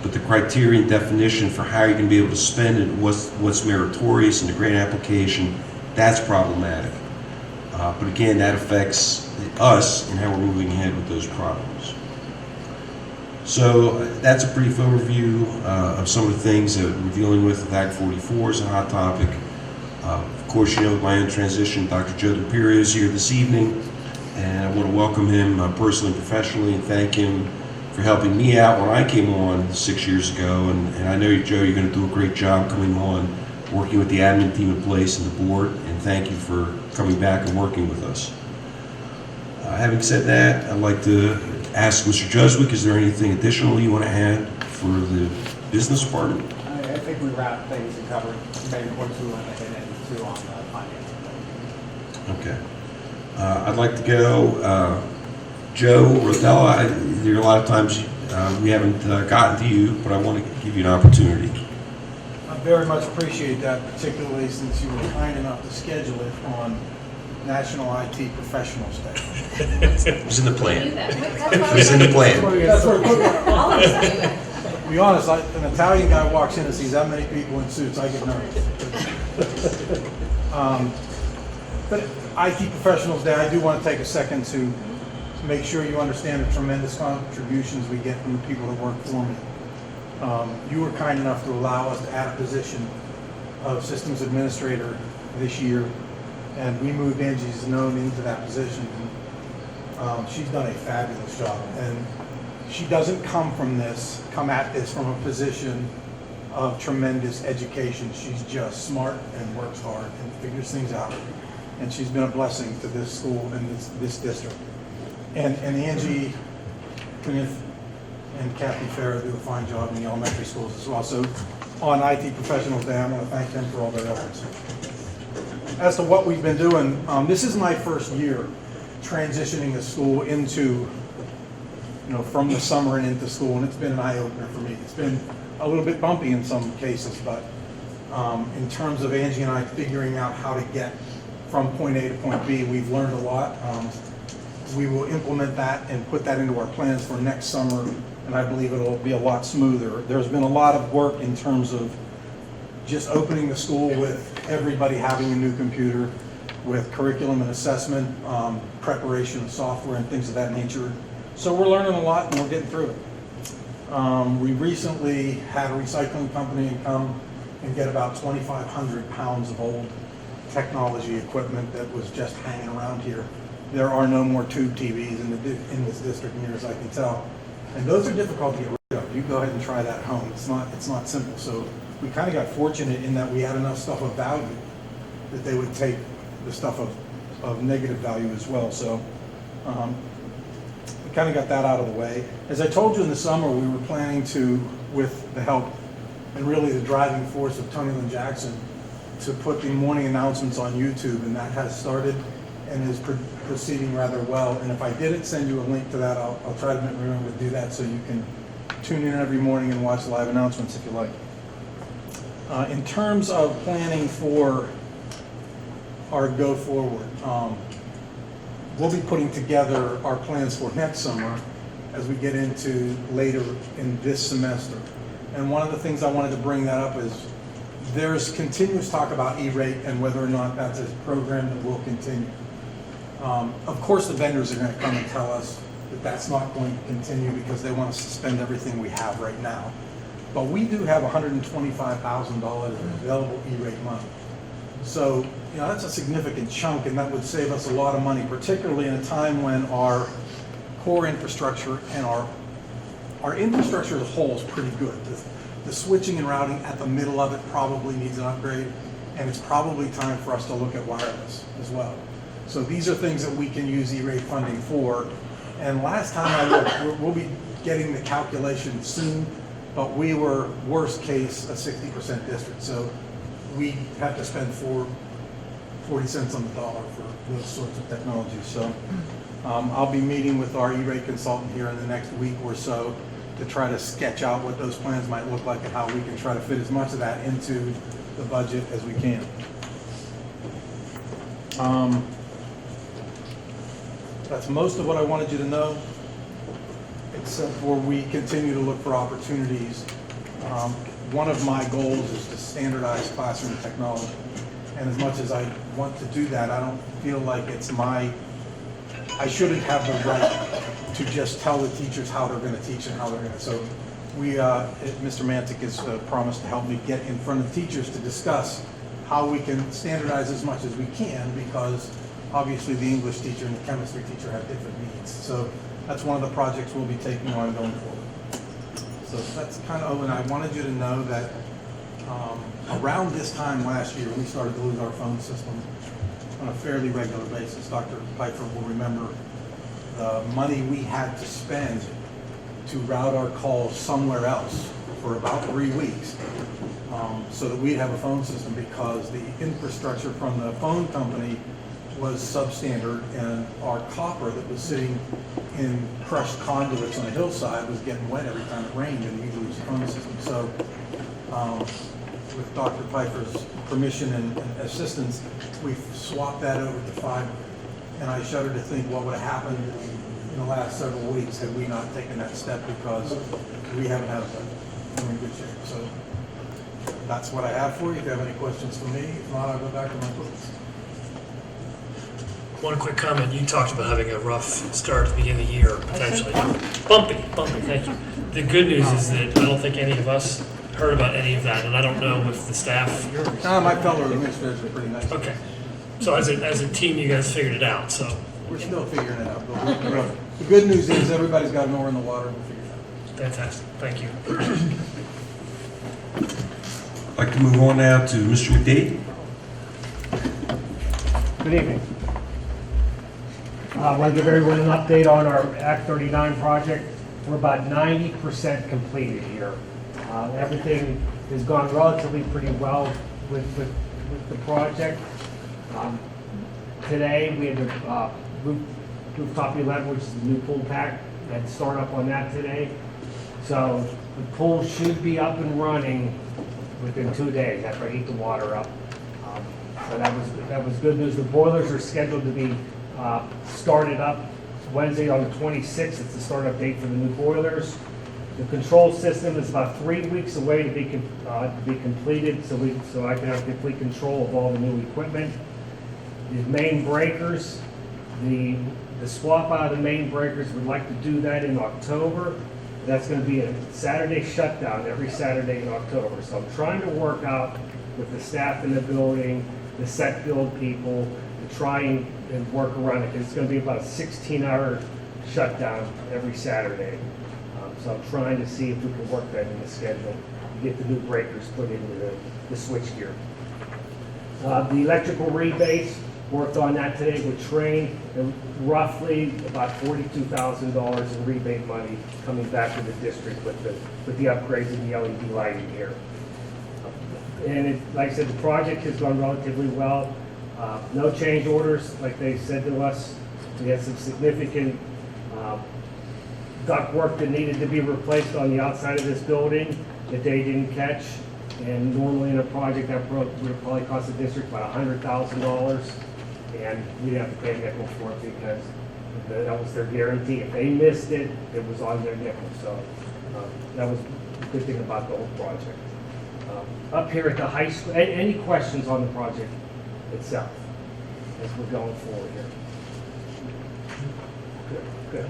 but the criteria and definition for how you're going to be able to spend it, what's meritorious in the grant application, that's problematic. But again, that affects us and how we're moving ahead with those problems. So that's a brief overview of some of the things that we're dealing with Act 44 is a hot topic. Of course, you know, my own transition, Dr. Joe DePirio is here this evening, and I want to welcome him personally and professionally and thank him for helping me out when I came on 6 years ago. And I know, Joe, you're going to do a great job coming on, working with the admin team in place and the board, and thank you for coming back and working with us. Having said that, I'd like to ask Mr. Juswick, is there anything additional you want to add for the business department? I think we wrapped things and covered maybe one, two, and I hit two on the finance. Okay. I'd like to go, Joe, Rodella, there are a lot of times we haven't gotten to you, but I want to give you an opportunity. I very much appreciate that, particularly since you were kind enough to schedule it on National IT Professionals Day. It was in the plan. It was in the plan. That's where it put To be honest, an Italian guy walks in and sees that many people in suits, I get nervous. But IT Professionals Day, I do want to take a second to make sure you understand the tremendous contributions we get from the people that work for me. You were kind enough to allow us to add a position of systems administrator this year, and we moved Angie Zanone into that position. She's done a fabulous job, and she doesn't come at this from a position of tremendous education. She's just smart and works hard and figures things out, and she's been a blessing to this school and this district. And Angie Kniff and Kathy Farrow do a fine job in the elementary schools as well. So on IT Professionals Day, I want to thank them for all their efforts. As to what we've been doing, this is my first year transitioning the school into, from the summer and into school, and it's been an eye-opener for me. It's been a little bit bumpy in some cases, but in terms of Angie and I figuring out how to get from point A to point B, we've learned a lot. We will implement that and put that into our plans for next summer, and I believe it'll be a lot smoother. There's been a lot of work in terms of just opening the school with everybody having a new computer, with curriculum and assessment, preparation of software and things of that nature. So we're learning a lot and we're getting through it. We recently had a recycling company come and get about 2,500 pounds of old technology equipment that was just hanging around here. There are no more tube TVs in this district near as I can tell. And those are difficult to get rid of. You go ahead and try that at home. It's not simple. So we kind of got fortunate in that we had enough stuff of value that they would take the stuff of negative value as well. So we kind of got that out of the way. As I told you in the summer, we were planning to, with the help and really the driving force of Tony Lynn Jackson, to put the morning announcements on YouTube, and that has started and is proceeding rather well. And if I didn't send you a link to that, I'll try to remember to do that so you can tune in every morning and watch live announcements if you like. In terms of planning for our go forward, we'll be putting together our plans for next summer as we get into later in this semester. And one of the things I wanted to bring that up is there's continuous talk about E-rate and whether or not that's a program that will continue. Of course, the vendors are going to come and tell us that that's not going to continue because they want to suspend everything we have right now. But we do have $125,000 of available E-rate money. So, that's a significant chunk, and that would save us a lot of money, particularly in a time when our core infrastructure and our infrastructure as a whole is pretty good. The switching and routing at the middle of it probably needs an upgrade, and it's probably time for us to look at wireless as well. So these are things that we can use E-rate funding for. And last time I looked, we'll be getting the calculation soon, but we were, worst case, a 60% district. So we have to spend 40 cents on the dollar for those sorts of technologies. So I'll be meeting with our E-rate consultant here in the next week or so to try to sketch out what those plans might look like and how we can try to fit as much of that into the budget as we can. That's most of what I wanted you to know, except for we continue to look for opportunities. One of my goals is to standardize classroom technology. And as much as I want to do that, I don't feel like it's I shouldn't have the right to just tell the teachers how they're going to teach and how they're going to. So Mr. Mantic has promised to help me get in front of teachers to discuss how we can standardize as much as we can, because obviously the English teacher and the chemistry teacher have different needs. So that's one of the projects we'll be taking on going forward. So that's kind of, and I wanted you to know that around this time last year, we started to lose our phone system on a fairly regular basis. Dr. Pfeiffer will remember the money we had to spend to route our calls somewhere else for about 3 weeks, so that we'd have a phone system, because the infrastructure from the phone company was substandard, and our copper that was sitting in crushed conduits on a hillside was getting wet every time it rained, and we'd lose the phone system. So with Dr. Pfeiffer's permission and assistance, we've swapped that over to fiber. And I shudder to think what would have happened in the last several weeks had we not taken that step, because we haven't had a phone. We're in good shape. So that's what I have for you. If you have any questions for me, if not, I'll go back to my books. One quick comment. You talked about having a rough start at the beginning of the year, potentially. Bumpy, thank you. The good news is that I don't think any of us heard about any of that, and I don't know if the staff... My fellow administrators are pretty nice. Okay. So as a team, you guys figured it out, so... We're still figuring it out. But the good news is everybody's got an oar in the water, and we'll figure it out. Fantastic. Thank you. I'd like to move on now to Mr. McDade. Good evening. I want to give everyone an update on our Act 39 project. We're about 90% completed here. Everything has gone relatively pretty well with the project. Today we had the rooftop 11, which is the new pool pack, had to start up on that today. So the pool should be up and running within 2 days after I heat the water up. So that was good news. The boilers are scheduled to be started up Wednesday on the 26th. It's the startup date for the new boilers. The control system is about 3 weeks away to be completed, so I can have complete control of all the new equipment. The main breakers, the swap out of the main breakers, we'd like to do that in October. That's going to be a Saturday shutdown every Saturday in October. So I'm trying to work out with the staff in the building, the set build people, to try and work around it, because it's going to be about a 16-hour shutdown every Saturday. So I'm trying to see if we can work that in the schedule to get the new breakers put into the switchgear. The electrical rebates, worked on that today with Train, and roughly about $42,000 in rebate money coming back to the district with the upgrades in the LED lighting here. And like I said, the project has gone relatively well. No change orders, like they said to us. We had some significant duct work that needed to be replaced on the outside of this building that they didn't catch. And normally in a project that would have probably cost the district about $100,000, and we didn't have to pay a nickel for it because that was their guarantee. If they missed it, it was on their nickel. So that was a good thing about the whole project. Up here at the high school, any questions on the project itself as we're going forward here? Good.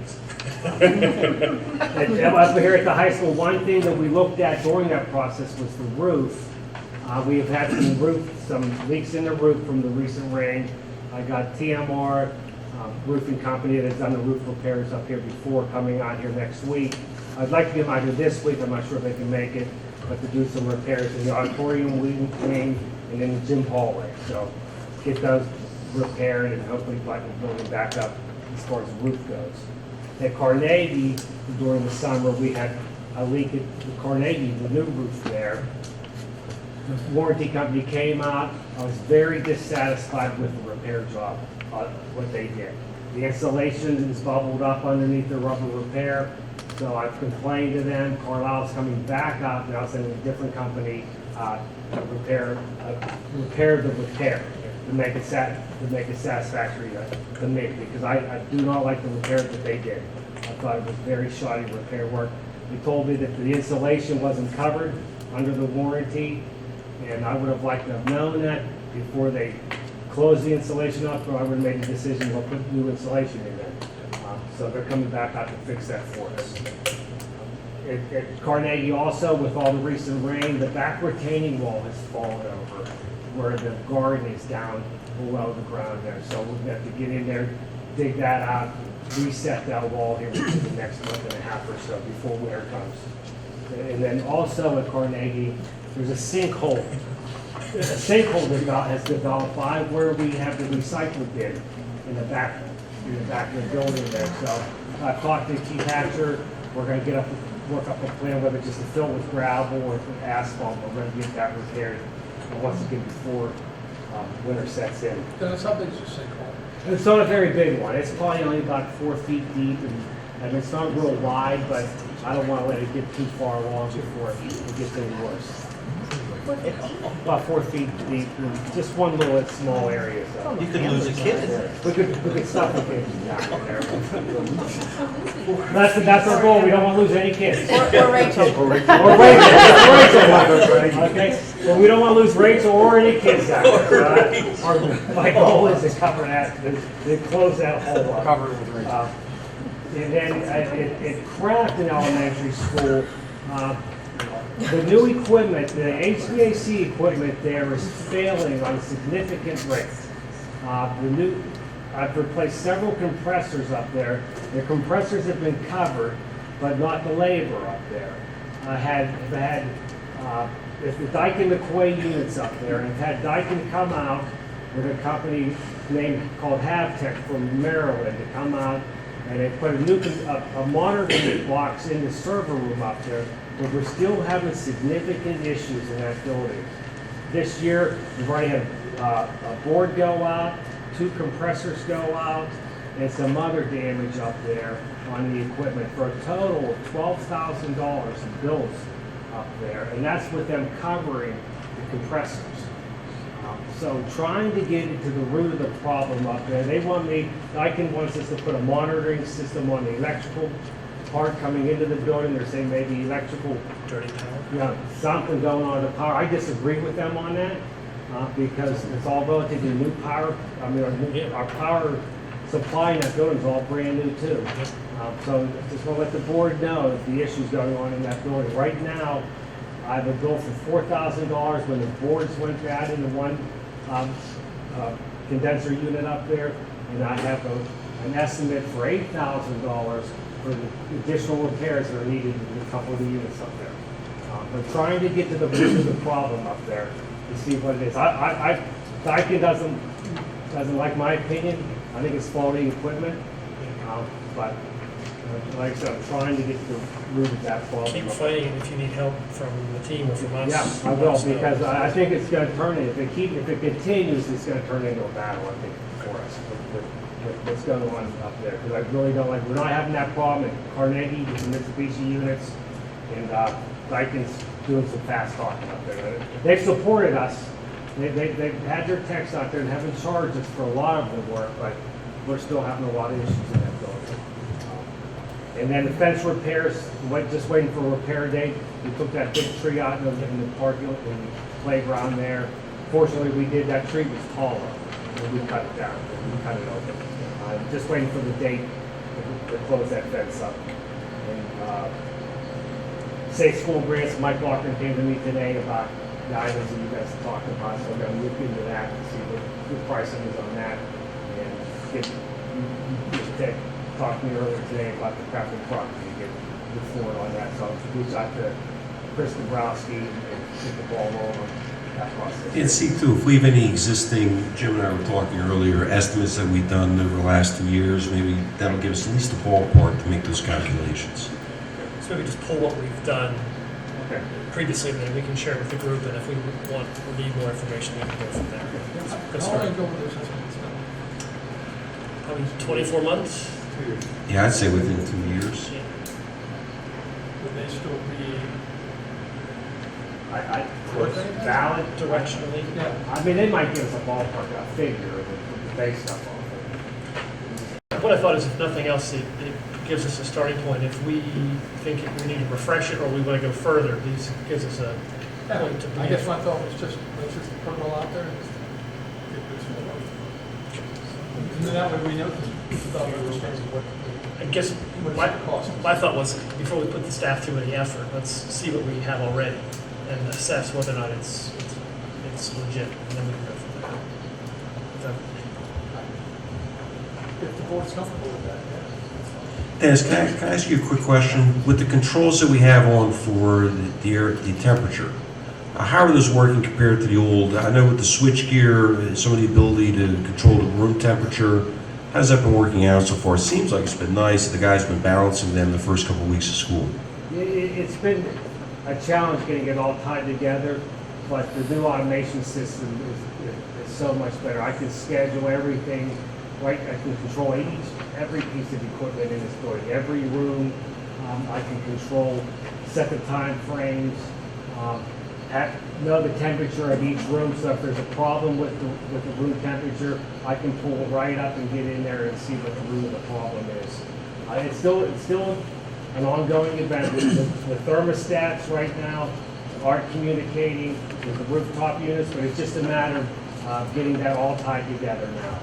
Up here at the high school, one thing that we looked at during that process was the roof. We have had some leaks in the roof from the recent rain. I got TMR roofing company that has done the roof repairs up here before coming on here next week. I'd like to get them out here this week. I'm not sure if they can make it, but to do some repairs in the auditorium wing and in the gym hallway. So get those repaired and hopefully button the building back up as far as the roof goes. At Carnegie, during the summer, we had a leak at the Carnegie, the new roof there. The warranty company came out. I was very dissatisfied with the repair job, what they did. The insulation is bubbled up underneath the rubber repair, so I've complained to them. Carlisle's coming back up, now sending a different company to repair the repair to make it satisfactory to me, because I do not like the repair that they did. I thought it was very shoddy repair work. They told me that the insulation wasn't covered under the warranty, and I would have liked to have known that before they closed the insulation up, or I would have made a decision to put new insulation in there. So they're coming back out to fix that for us. At Carnegie also, with all the recent rain, the back retaining wall has fallen over. where the garden is down below the ground there. So we're gonna have to get in there, dig that out, reset that wall here within the next month and a half or so before winter comes. And then also at Carnegie, there's a sinkhole. A sinkhole has developed by where we have the recycling bin in the back of the building there. So I've talked to Chief Hatcher, we're gonna work up a plan whether just to fill with gravel or with asphalt, but we're gonna get that repaired once again before winter sets in. Dennis, how big is your sinkhole? And it's not a very big one. It's probably only about 4 feet deep, and it's not real wide, but I don't want to let it get too far along before it gets any worse. About 4 feet deep, and just one little small area. So. You could lose a kid. We could stuff a kid down there. That's our goal. We don't want to lose any kids. Or Rachel. Or Rachel. Okay. Well, we don't want to lose Rachel or any kids out there. So my goal is to cover that, to close that hole up. Cover it with Rachel. And then at Carlynton Elementary School, the new equipment, the HVAC equipment there is failing on a significant rate. I've replaced several compressors up there. The compressors have been covered, but not the labor up there. I had the Daikin McQuay units up there, and I've had Daikin come out with a company called Havtech from Maryland to come out, and they put a monitoring box in the server room up there, but we're still having significant issues in that building. This year, we've already had a board go out, 2 compressors go out, and some other damage up there on the equipment for a total of $12,000 in bills up there, and that's with them covering the compressors. So trying to get into the root of the problem up there, Daikin wants us to put a monitoring system on the electrical part coming into the building. They're saying maybe electrical, Dirty power. something going on with the power. I disagree with them on that because it's all relatively new power. I mean, our power supply in that building is all brand new too. So just want to let the board know that the issues going on in that building. Right now, I have a bill for $4,000 when the boards went bad in the one condenser unit up there, and I have an estimate for $8,000 for the additional repairs that are needed in a couple of the units up there. But trying to get to the root of the problem up there to see what it is. Daikin doesn't like my opinion. I think it's faulty equipment, but like I said, I'm trying to get to the root of that problem. Keep fighting it if you need help from the team or from us. Yeah, I will, because I think it's gonna turn, if it continues, it's gonna turn into a battle, I think, for us, with what's going on up there. Because I really don't like, we're not having that problem at Carnegie with the Mitsubishi units, and Daikin's doing some fast talking up there. They've supported us. They've had their techs out there and haven't charged us for a lot of the work, but we're still having a lot of issues in that building. And then the fence repairs, just waiting for a repair date. We took that big tree out in the parking, in the playground there. Fortunately, we did, that tree was taller, and we cut it down, we cut it open. Just waiting for the date to close that fence up. And Safe School Grants, Mike Walker came to me today about the items that you guys talked about, so I'm gonna look into that and see what the pricing is on that. And talked to me earlier today about the Crafton property, to get the forward on that, so I'll reach out to Chris Dombrowski and get the ball rolling on that process. And see too, if we have any existing, Jim and I were talking earlier, estimates that we've done over the last 2 years, maybe that'll give us at least a ballpark to make those calculations. So maybe just pull what we've done Okay. previously, and then we can share it with the group, and if we want or need more information, we can go from there. That's How long right. ago was this? Probably 24 months? Yeah, I'd say within 2 years. Yeah. Would they still be? Valid Directionally. Yeah. I mean, they might give us a ballpark, a figure, with the base stuff on it. What I thought is, if nothing else, it gives us a starting point. If we think we need to refresh it or we want to go further, this gives us a point to I begin. guess my thought was just, let's just put it all out there and just get this one over. And that way we know, about understanding what I guess it's my, gonna cost. my thought was, before we put the staff through any effort, let's see what we have already and assess whether or not it's it's legit, and then we can go from there. Is that- If the board's comfortable with that, yeah. Dennis, can I ask you a quick question? With the controls that we have on for the temperature, how are those working compared to the old? I know with the switch gear, some of the ability to control the room temperature, how's that been working out so far? It seems like it's been nice. The guys have been balancing them the first couple of weeks of school. It's been a challenge getting it all tied together, but the new automation system is so much better. I can schedule everything, right? I can control every piece of equipment in this building, every room. I can control, set the time frames, know the temperature of each room. So if there's a problem with the room temperature, I can pull it right up and get in there and see what the root of the problem is. It's still an ongoing event. The thermostats right now aren't communicating with the rooftop units, but it's just a matter of getting that all tied together now.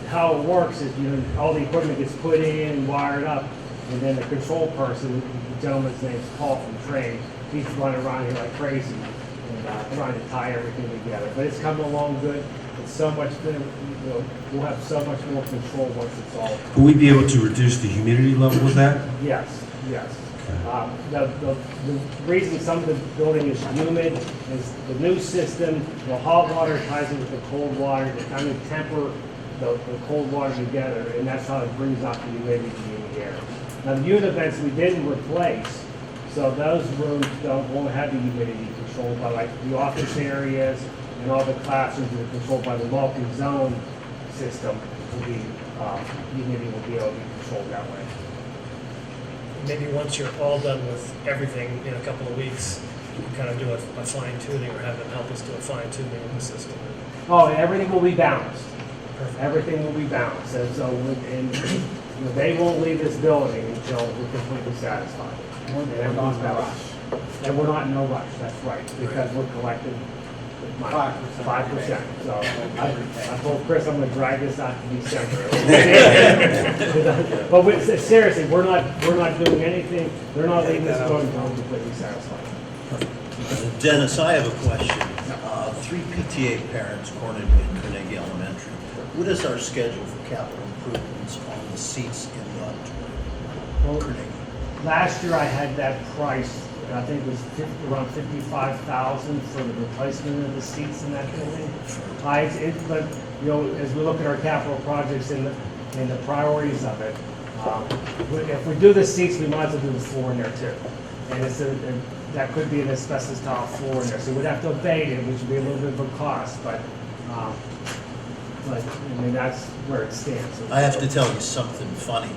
How it works is, all the equipment gets put in, wired up, and then the control person, the gentleman's name's Paul from Trade, he's running around here like crazy and trying to tie everything together. But it's coming along good. It's so much good. We'll have so much more control once it's all. Will we be able to reduce the humidity level with that? Yes. The reason some of the building is humid is the new system, the hot water ties in with the cold water to kind of temper the cold water together, and that's how it brings out the humidity in the air. Now, the unit vents we didn't replace, so those rooms won't have the humidity controlled by, like, the office areas and all the classrooms that are controlled by the multi-zone system will be, humidity will be able to be controlled that way. Maybe once you're all done with everything in a couple of weeks, you can kind of do a fine tuning or have them help us do a fine tuning of the system. Oh, everything will be balanced. Perfect. Everything will be balanced, and so, they won't leave this building until we're completely satisfied. And everyone's balanced. And we're not in no rush, that's right, because we're collecting 5%. So I told Chris I'm gonna drag this out to December. But seriously, we're not doing anything, they're not leaving this building until we're completely satisfied. Dennis, I have a question. 3 PTA parents, Carlynton and Carnegie Elementary. What is our schedule for capital improvements on the seats in the auditorium? Well, Carnegie. last year I had that price, I think it was around $55,000 for the replacement of the seats in that building. But as we look at our capital projects and the priorities of it, if we do the seats, we might as well do the floor in there too. And that could be an asbestos tile floor in there, so we'd have to abate it, which would be a little bit of a cost, but that's where it stands. I have to tell you something funny.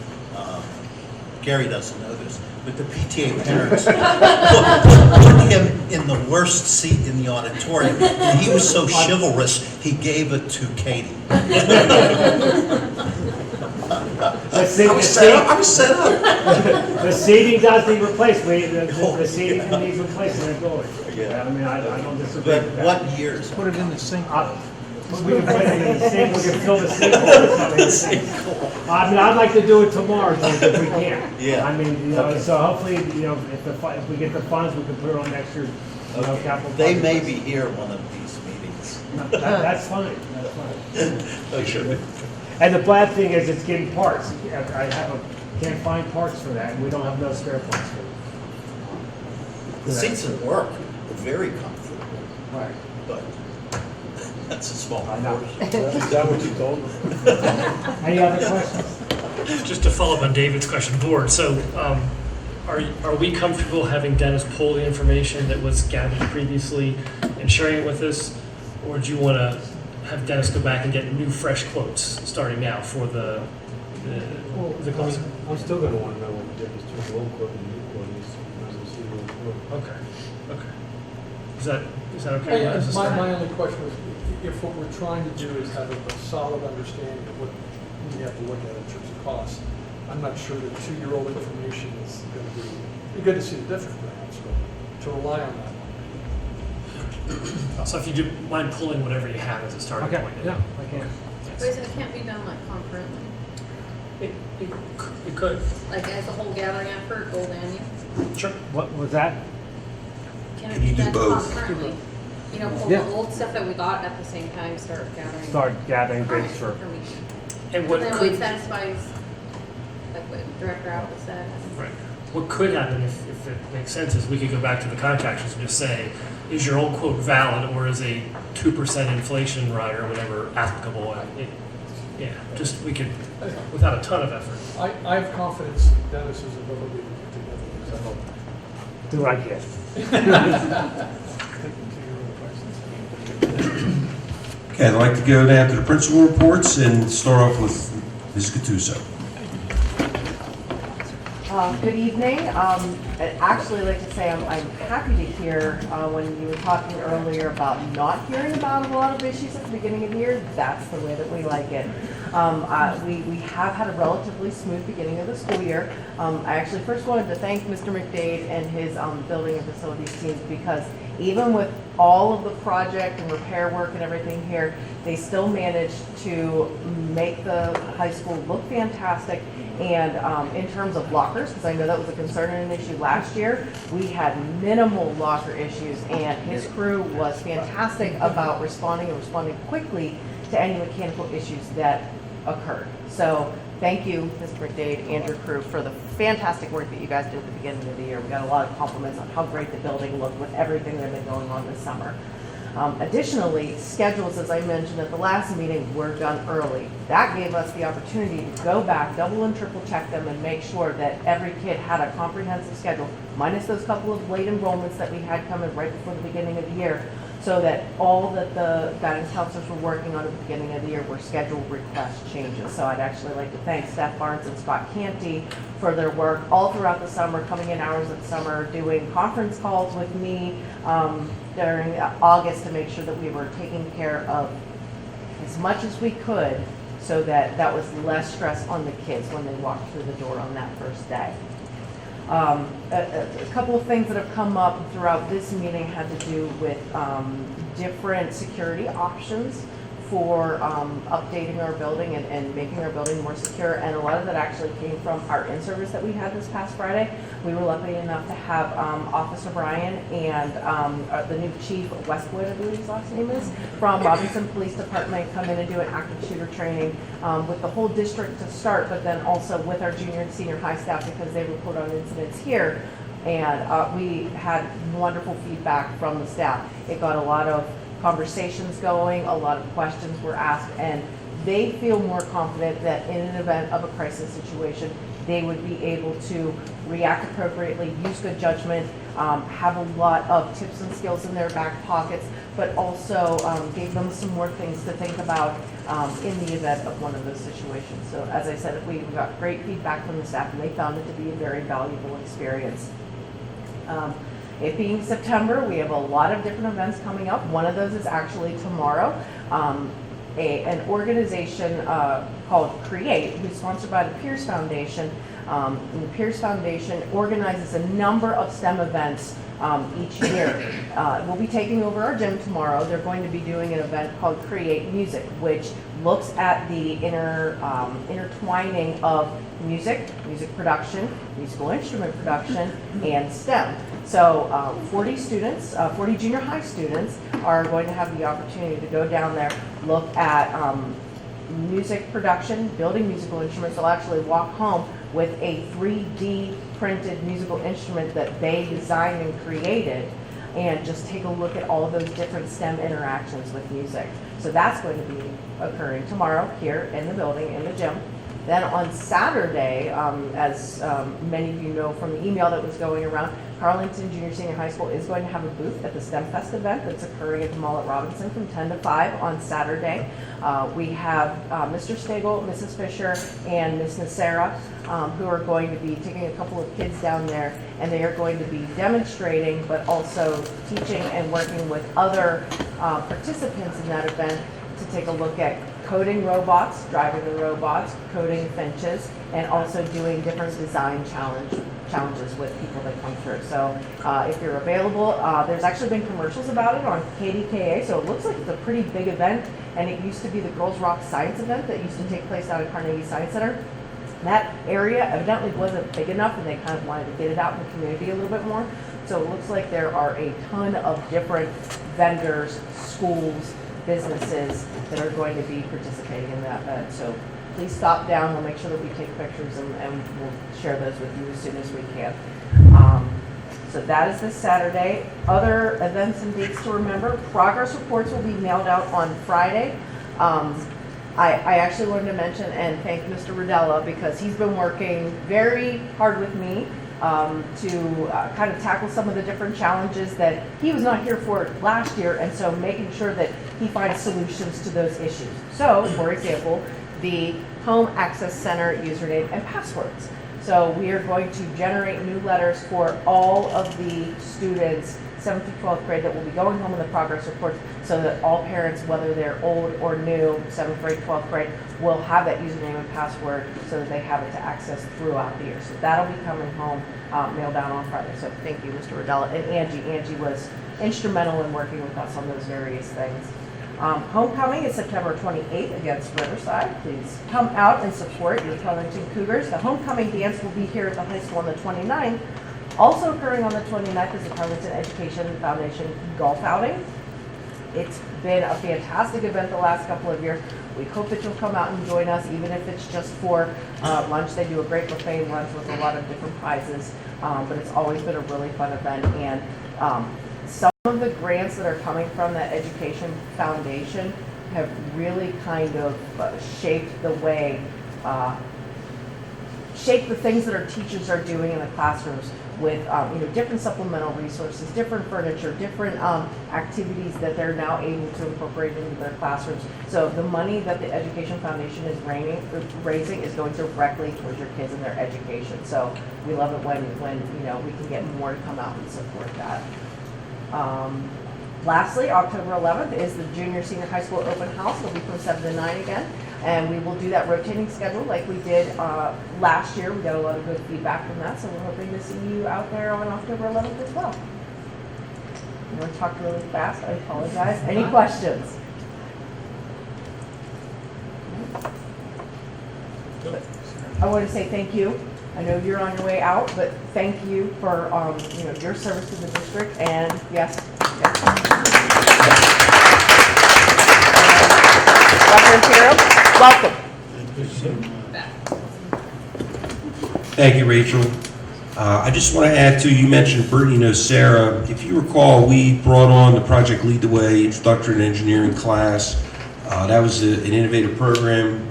Gary doesn't know this, but the PTA parents put him in the worst seat in the auditorium, and he was so chivalrous, he gave it to Katie. I was set up. The seating does need replaced. The seating needs replaced in that building. Yeah. I mean, I don't disagree But with that. what years? Put it in the sink. We can put it in the sink, we can fill the sink. I mean, I'd like to do it tomorrow, George, if we can. Yeah. I mean, so hopefully, if we get the funds, we can put it on next year's, capital. They project may list. be here one of these meetings. That's fine, that's fine. Okay. And the bad thing is, it's getting parts. Can't find parts for that, and we don't have no spare parts for it. The seats at work are very comfortable, Right. but that's a small I know. portion. Is that what you told them? Any other questions? Just to follow up on David's question, board, so are we comfortable having Dennis pull the information that was gathered previously and sharing it with us? Or do you want to have Dennis go back and get new, fresh quotes starting now for the quotes? I'm still gonna wanna know what the difference between the old quote and the new quote is, when I see the old quote. Okay. Is that okay? as a start? My only question was, if what we're trying to do is have a solid understanding of what we have to look at in terms of cost, I'm not sure that 2-year-old information is gonna be good to see the difference perhaps, but to rely on that. So if you do mind pulling whatever you have as a starting Okay, point. yeah, I can. Wait, so it can't be done like concurrently? It could. Like as a whole gathering effort, Gold Onion? Sure. What was that? Can it Can you be do done both? concurrently? You know, pull Yeah. the old stuff that we got at the same time, start gathering. Start gathering bids for, information. And And what then what could, satisfies, like what Director Apple said. right, what could happen if it makes sense is we could go back to the contractors and just say, is your old quote valid, or is a 2% inflation rider or whatever applicable? Yeah, just, we could, without a ton of effort. I have confidence in Dennis's ability to put together these. I hope. do what I can. Okay, I'd like to go down to the principal reports and start off with Ms. Gattuso. Good evening. I'd actually like to say I'm happy to hear when you were talking earlier about not hearing about a lot of issues at the beginning of the year. That's the way that we like it. We have had a relatively smooth beginning of the school year. I actually first wanted to thank Mr. McDade and his building and facilities teams, because even with all of the project and repair work and everything here, they still managed to make the high school look fantastic. And in terms of lockers, because I know that was a concern and an issue last year, we had minimal locker issues, and his crew was fantastic about responding quickly to any mechanical issues that occurred. So thank you, Mr. McDade and your crew, for the fantastic work that you guys did at the beginning of the year. We got a lot of compliments on how great the building looked with everything that had been going on this summer. Additionally, schedules, as I mentioned at the last meeting, were done early. That gave us the opportunity to go back, double and triple check them, and make sure that every kid had a comprehensive schedule, minus those couple of late enrollments that we had coming right before the beginning of the year, so that all that the guidance counselors were working on at the beginning of the year were scheduled request changes. So I'd actually like to thank Steph Barnes and Scott Canty for their work all throughout the summer, coming in hours of the summer, doing conference calls with me during August to make sure that we were taking care of as much as we could, so that that was less stress on the kids when they walked through the door on that first day. A couple of things that have come up throughout this meeting had to do with different security options for updating our building and making our building more secure, and a lot of that actually came from our in-service that we had this past Friday. We were lucky enough to have Officer Brian and the new chief, Westwood, I believe his last name is, from Robinson Police Department come in and do an active shooter training with the whole district to start, but then also with our junior and senior high staff, because they report on incidents here. And we had wonderful feedback from the staff. It got a lot of conversations going, a lot of questions were asked, and they feel more confident that in an event of a crisis situation, they would be able to react appropriately, use good judgment, have a lot of tips and skills in their back pockets, but also gave them some more things to think about in the event of one of those situations. So as I said, we got great feedback from the staff, and they found it to be a very valuable experience. It being September, we have a lot of different events coming up. One of those is actually tomorrow. An organization called Create, who's sponsored by the Pierce Foundation. And the Pierce Foundation organizes a number of STEM events each year. We'll be taking over our gym tomorrow. They're going to be doing an event called Create Music, which looks at the intertwining of music production, musical instrument production, and STEM. So 40 students, 40 junior high students are going to have the opportunity to go down there, look at music production, building musical instruments. They'll actually walk home with a 3D printed musical instrument that they designed and created, and just take a look at all of those different STEM interactions with music. So that's going to be occurring tomorrow here in the building, in the gym. Then on Saturday, as many of you know from the email that was going around, Carlynton Junior Senior High School is going to have a booth at the STEM Fest event that's occurring at the mall at Robinson from 10 to 5 on Saturday. We have Mr. Stagel, Mrs. Fisher, and Ms. Nacera, who are going to be taking a couple of kids down there, and they are going to be demonstrating, but also teaching and working with other participants in that event to take a look at coding robots, driving the robots, coding finches, and also doing different design challenges with people that come through. So if you're available, there's actually been commercials about it on KDKA, so it looks like it's a pretty big event, and it used to be the Girls Rock Science event that used to take place out at Carnegie Science Center. That area evidently wasn't big enough, and they kind of wanted to get it out in the community a little bit more. So it looks like there are a ton of different vendors, schools, businesses that are going to be participating in that event. So please stop down. We'll make sure that we take pictures and we'll share those with you as soon as we can. So that is this Saturday. Other events and dates to remember. Progress reports will be mailed out on Friday. I actually wanted to mention and thank Mr. Rodella because he's been working very hard with me to kind of tackle some of the different challenges that he was not here for last year, and so making sure that he finds solutions to those issues. So, for example, the Home Access Center username and passwords. So we are going to generate new letters for all of the students, 7th through 12th grade, that will be going home in the progress reports, so that all parents, whether they're old or new, 7th grade, 12th grade, will have that username and password so that they have it to access throughout the year. So that'll be coming home, mailed out on Friday. So thank you, Mr. Rodella. And Angie. Angie was instrumental in working with us on those various things. Homecoming is September 28th against Riverside. Please come out and support your Carlynton Cougars. The homecoming dance will be here at the high school on the 29th. Also occurring on the 29th is the Carlynton Education Foundation golf outing. It's been a fantastic event the last couple of years. We hope that you'll come out and join us, even if it's just for lunch. They do a great buffet lunch with a lot of different prizes, but it's always been a really fun event. And some of the grants that are coming from that Education Foundation have really kind of shaped the way, shaped the things that our teachers are doing in the classrooms with different supplemental resources, different furniture, different activities that they're now able to incorporate into their classrooms. So the money that the Education Foundation is raising is going directly towards your kids and their education. So we love it when we can get more to come out and support that. Lastly, October 11th is the junior senior high school open house. It'll be from 7 to 9 again. And we will do that rotating schedule like we did last year. We got a lot of good feedback from that. So we're hoping to see you out there on October 11th as well. I'm going to talk really fast. I apologize. Any questions? I want to say thank you. I know you're on your way out, but thank you for your service to the district. And yes. Dr. Impero, welcome. Thank you, Rachel. I just want to add to, you mentioned Brittany Nocera. If you recall, we brought on the Project Lead the Way Introductory to Engineering class. That was an innovative program.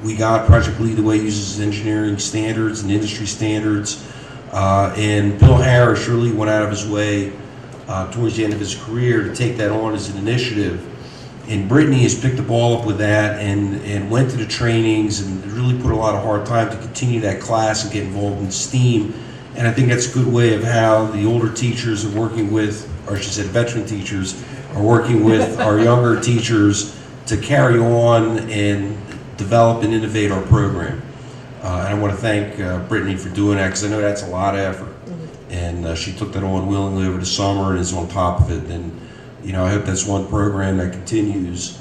We got Project Lead the Way uses engineering standards and industry standards. And Bill Harris really went out of his way towards the end of his career to take that on as an initiative. And Brittany has picked the ball up with that and went to the trainings and really put a lot of hard time to continue that class and get involved in STEAM. And I think that's a good way of how the older teachers are working with, or I should say veteran teachers, are working with our younger teachers to carry on and develop and innovate our program. And I want to thank Brittany for doing that because I know that's a lot of effort. And she took that on willingly over the summer and is on top of it. And I hope that's one program that continues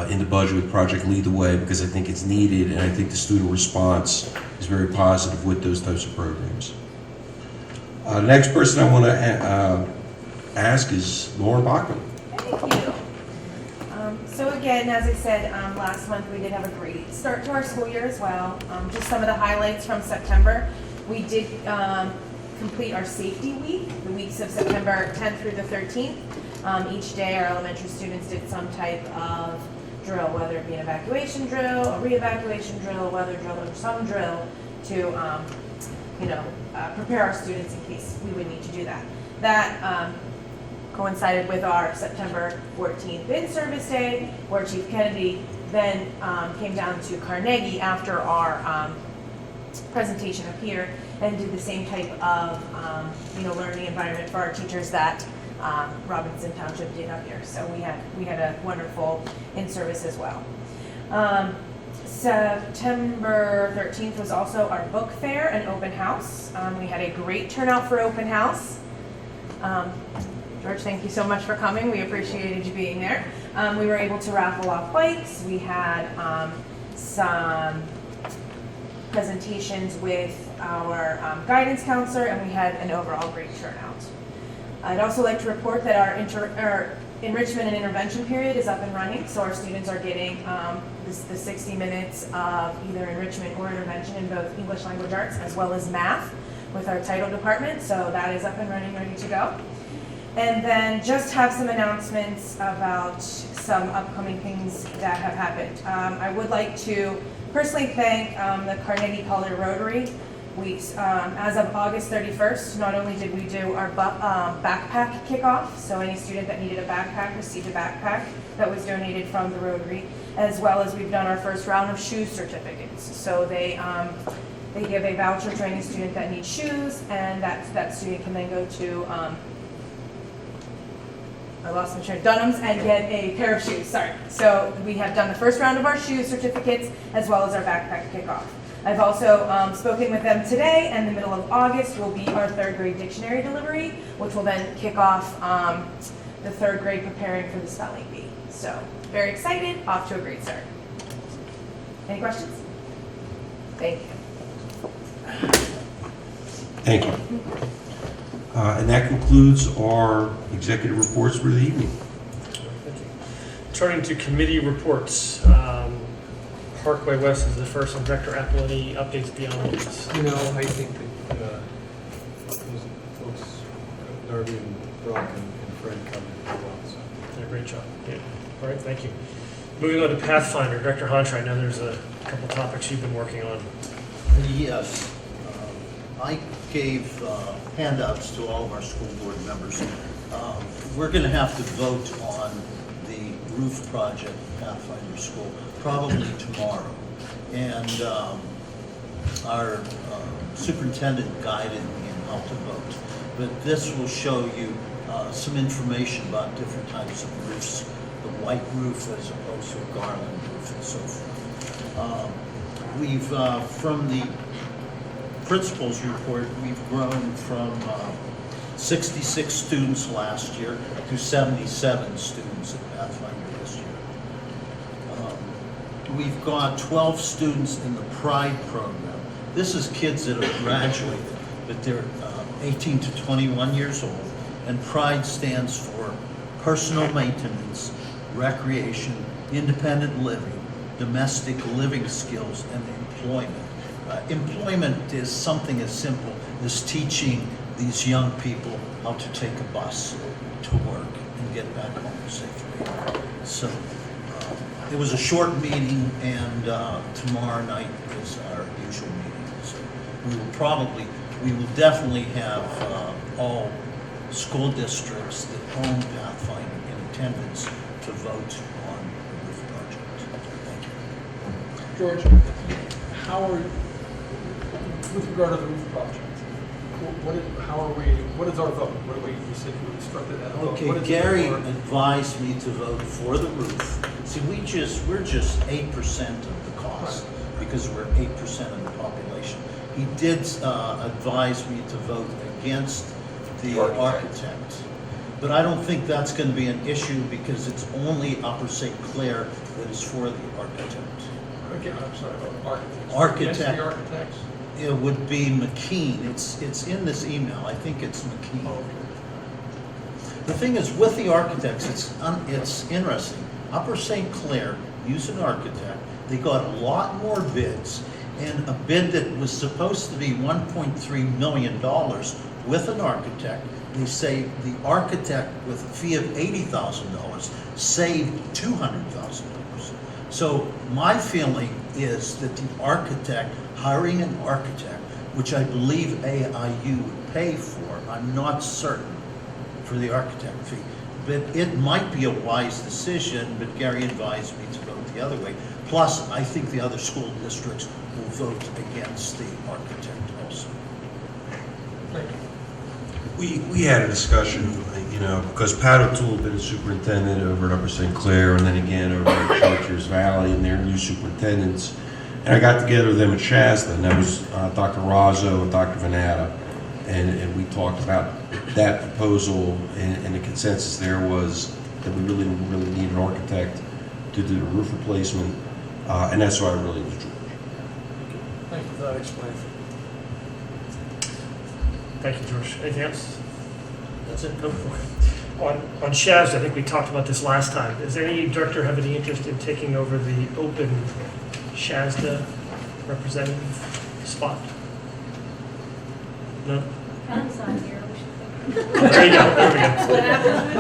in the budget with Project Lead the Way because I think it's needed and I think the student response is very positive with those types of programs. The next person I want to ask is Lauren Bachman. Thank you. So again, as I said, last month we did have a great start to our school year as well. Just some of the highlights from September. We did complete our safety week, the weeks of September 10th through the 13th. Each day our elementary students did some type of drill, whether it be an evacuation drill, a re-evacuation drill, a weather drill, or some drill to prepare our students in case we would need to do that. That coincided with our September 14th in-service day, where Chief Kennedy then came down to Carnegie after our presentation up here and did the same type of learning environment for our teachers that Robinson Township did up here. So we had a wonderful in-service as well. September 13th was also our book fair and open house. We had a great turnout for open house. George, thank you so much for coming. We appreciated you being there. We were able to raffle off bikes. We had some presentations with our guidance counselor, and we had an overall great turnout. I'd also like to report that our enrichment and intervention period is up and running, so our students are getting the 60 minutes of either enrichment or intervention in both English language arts as well as math with our title department, so that is up and running, ready to go. And then just have some announcements about some upcoming things that have happened. I would like to personally thank the Carnegie Collier Rotary. As of August 31st, not only did we do our backpack kickoff, so any student that needed a backpack received a backpack that was donated from the Rotary, as well as we've done our first round of shoe certificates. So they give a voucher to any student that needs shoes, and that student can then go to Dunham's and get a pair of shoes, sorry. So we have done the first round of our shoe certificates as well as our backpack kickoff. I've also spoken with them today, and the middle of August will be our 3rd grade dictionary delivery, which will then kick off the 3rd grade preparing for the spelling bee. So very excited, off to a great start. Any questions? Thank you. Thank you. And that concludes our executive reports for the evening. Turning to committee reports, Parkway West is the first, and Director Apple, any updates beyond this? You know, I think that those folks, Darby and Brock and Fred covered it well, so. Did a great job. Yeah. All right, thank you. Moving on to Pathfinder, Director Hontra, I know there's a couple topics you've been working on. Yes. I gave handouts to all of our school board members. We're going to have to vote on the roof project at Pathfinder School probably tomorrow. And our superintendent guided me in how to vote. But this will show you some information about different types of roofs, the white roof as opposed to a garland roof and so forth. We've, from the principal's report, we've grown from 66 students last year to 77 students at Pathfinder this year. We've got 12 students in the Pride program. This is kids that have graduated, but they're 18 to 21 years old, and Pride stands for personal maintenance, recreation, independent living, domestic living skills, and employment. Employment is something as simple as teaching these young people how to take a bus to work and get back home safely. So it was a short meeting, and tomorrow night is our usual meeting. So we will definitely have all school districts that own Pathfinder in attendance to vote on the roof project. Thank you. George, how are you, with regard to the roof project, what is our vote? What do you said you instructed that? Okay, what is Gary our- advised me to vote for the roof. See, we're just 8% of the cost because we're 8% of the population. He did advise me to vote against the architect. But I don't think that's going to be an issue because it's only Upper St. Clair that is for the architect. Again, I'm sorry, architects. Architect. Against the architects? It would be McKean. It's in this email. I think it's McKean. Oh, okay. The thing is, with the architects, it's interesting. Upper St. Clair used an architect. They got a lot more bids, and a bid that was supposed to be $1.3 million with an architect, they say the architect with a fee of $80,000 saved $200,000. So my feeling is that the architect, hiring an architect, which I believe AIU would pay for, I'm not certain for the architect fee, but it might be a wise decision, but Gary advised me to vote the other way. Plus, I think the other school districts will vote against the architect also. Thank you. We had a discussion, because Pat O'Toole had been a superintendent over at Upper St. Clair, and then again over at Chartiers Valley, and their new superintendents. And I got together with them at Shasta, and that was Dr. Razzo and Dr. Venata, and we talked about that proposal, and the consensus there was that we really need an architect to do the roof replacement, and that's why I really was George. Thank you for that explanation. Thank you, George. Anything else? That's it. No? Okay. On SHAVs, I think we talked about this last time. Does any director have any interest in taking over the open SHASDA representative spot? No? Ken's on here. There you go. There we go.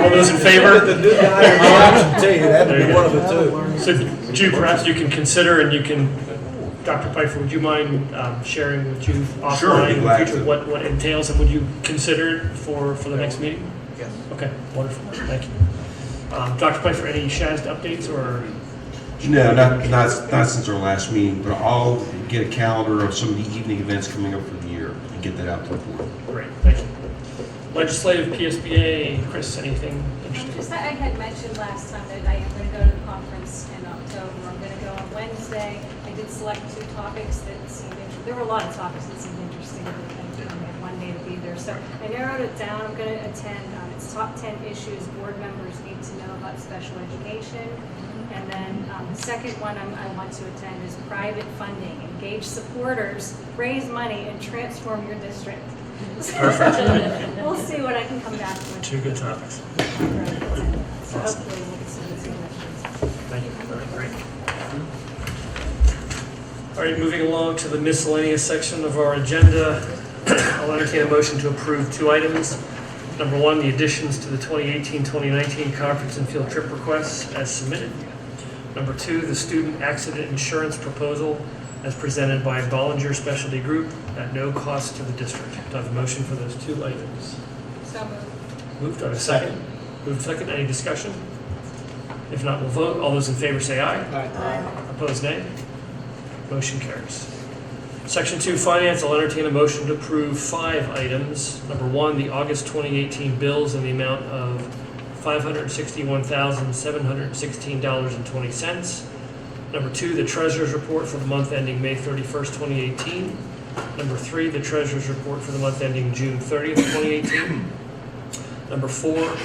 All those in favor? The new guy in the absentee, that'd There be you one go. of the two. So, Jude, perhaps you can consider, and you can, Dr. Pfeiffer, would you mind sharing with Jude Sure, I'd offline be in the glad future to. what it entails, and would you consider it for the next meeting? Yes. Okay, wonderful. Thank you. Dr. Pfeiffer, any SHASD updates or? No, not since our last meeting, but I'll get a calendar of some of the evening events coming up for the year and get that out to the board. Great, thank you. Legislative PSBA, Chris, anything interesting? Just that I had mentioned last time that I am going to go to the conference in October. I'm going to go on Wednesday. I did select 2 topics that seemed interesting. There were a lot of topics that seemed interesting, but I only had 1 day to be there. So I narrowed it down. I'm going to attend. It's top 10 issues board members need to know about special education. And then the second one I want to attend is private funding. Engage supporters, raise money, and transform your district. Perfect. We'll see what I can come back with. 2 good topics. So hopefully we'll get some questions. Thank you. All right, great. All right, moving along to the miscellaneous section of our agenda. I'll entertain a motion to approve 2 items. Number 1, the additions to the 2018-2019 conference and field trip requests as submitted. Number 2, the student accident insurance proposal as presented by Bollinger Specialty Group at no cost to the district. Do I have a motion for those 2 items? So moved. Moved. Do I have a second? Moved second. Any discussion? If not, we'll vote. All those in favor say aye. Aye. Opposed, nay. Motion carries. Section 2, Finance, I'll entertain a motion to approve 5 items. Number 1, the August 2018 bills in the amount of $561,716.20. Number 2, the Treasurer's Report for the month ending May 31st, 2018. Number 3, the Treasurer's Report for the month ending June 30th, 2018. Number 4,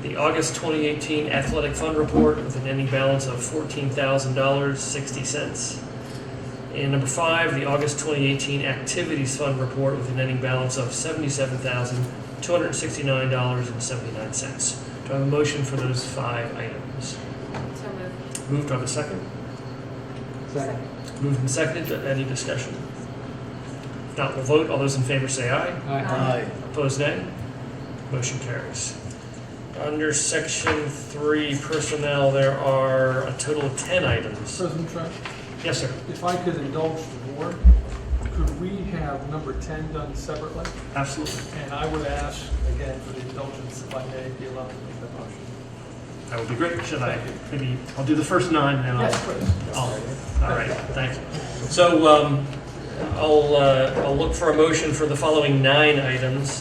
the August 2018 Athletic Fund Report with an ending balance of $14,000.60. And number 5, the August 2018 Activities Fund Report with an ending balance of $77,269.79. Do I have a motion for those 5 items? So moved. Moved, do I have a second? Second. Moved and seconded, any discussion? If not, we'll vote. All those in favor say aye. Aye. Opposed, nay. Motion carries. Under Section 3, Personnel, there are a total of 10 items. President Trent, Yes, sir. if I could indulge the board, could we have number 10 done separately? Absolutely. And I would ask, again, for the indulgence, if I may be allowed to make that motion. That would be great. Should I, maybe, I'll do the first 9 and then I'll... Yes, please. All right, thank you. So I'll look for a motion for the following 9 items.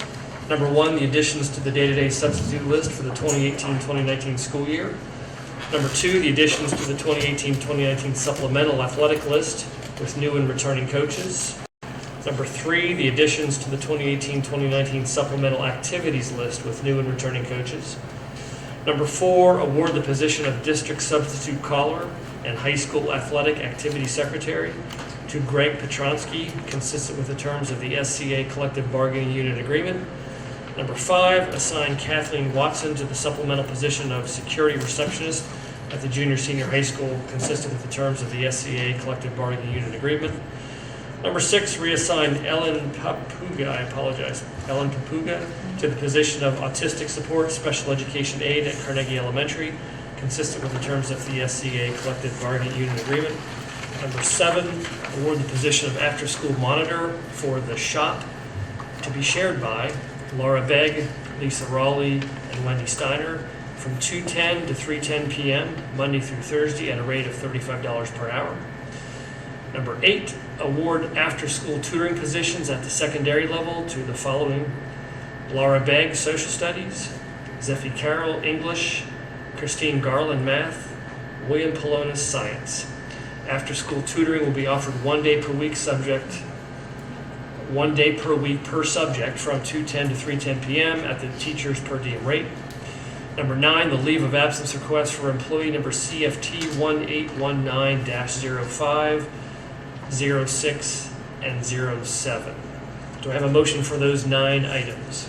Number 1, the additions to the day-to-day substitute list for the 2018-2019 school year. Number 2, the additions to the 2018-2019 supplemental athletic list with new and returning coaches. Number 3, the additions to the 2018-2019 supplemental activities list with new and returning coaches. Number 4, award the position of district substitute caller and high school athletic activity secretary to Greg Petronsky, consistent with the terms of the SCA collective bargaining unit agreement. Number 5, assign Kathleen Watson to the supplemental position of security receptionist at the junior senior high school, consistent with the terms of the SCA collective bargaining unit agreement. Number 6, reassign Ellen Papuga to the position of autistic support special education aide at Carnegie Elementary, consistent with the terms of the SCA collective bargaining unit agreement. Number 7, award the position of after-school monitor for the shop to be shared by Laura Begg, Lisa Raleigh, and Wendy Steiner from 2:10 to 3:10 p.m. Monday through Thursday at a rate of $35 per hour. Number 8, award after-school tutoring positions at the secondary level to the following: Laura Begg, Social Studies; Zephy Carroll, English; Christine Garland, Math; William Polonis, Science. After-school tutoring will be offered 1 day per week per subject from 2:10 to 3:10 p.m. at the teacher's per diem rate. Number 9, the leave of absence request for employee number CFT 1819-05, 06, and 07. Do I have a motion for those 9 items?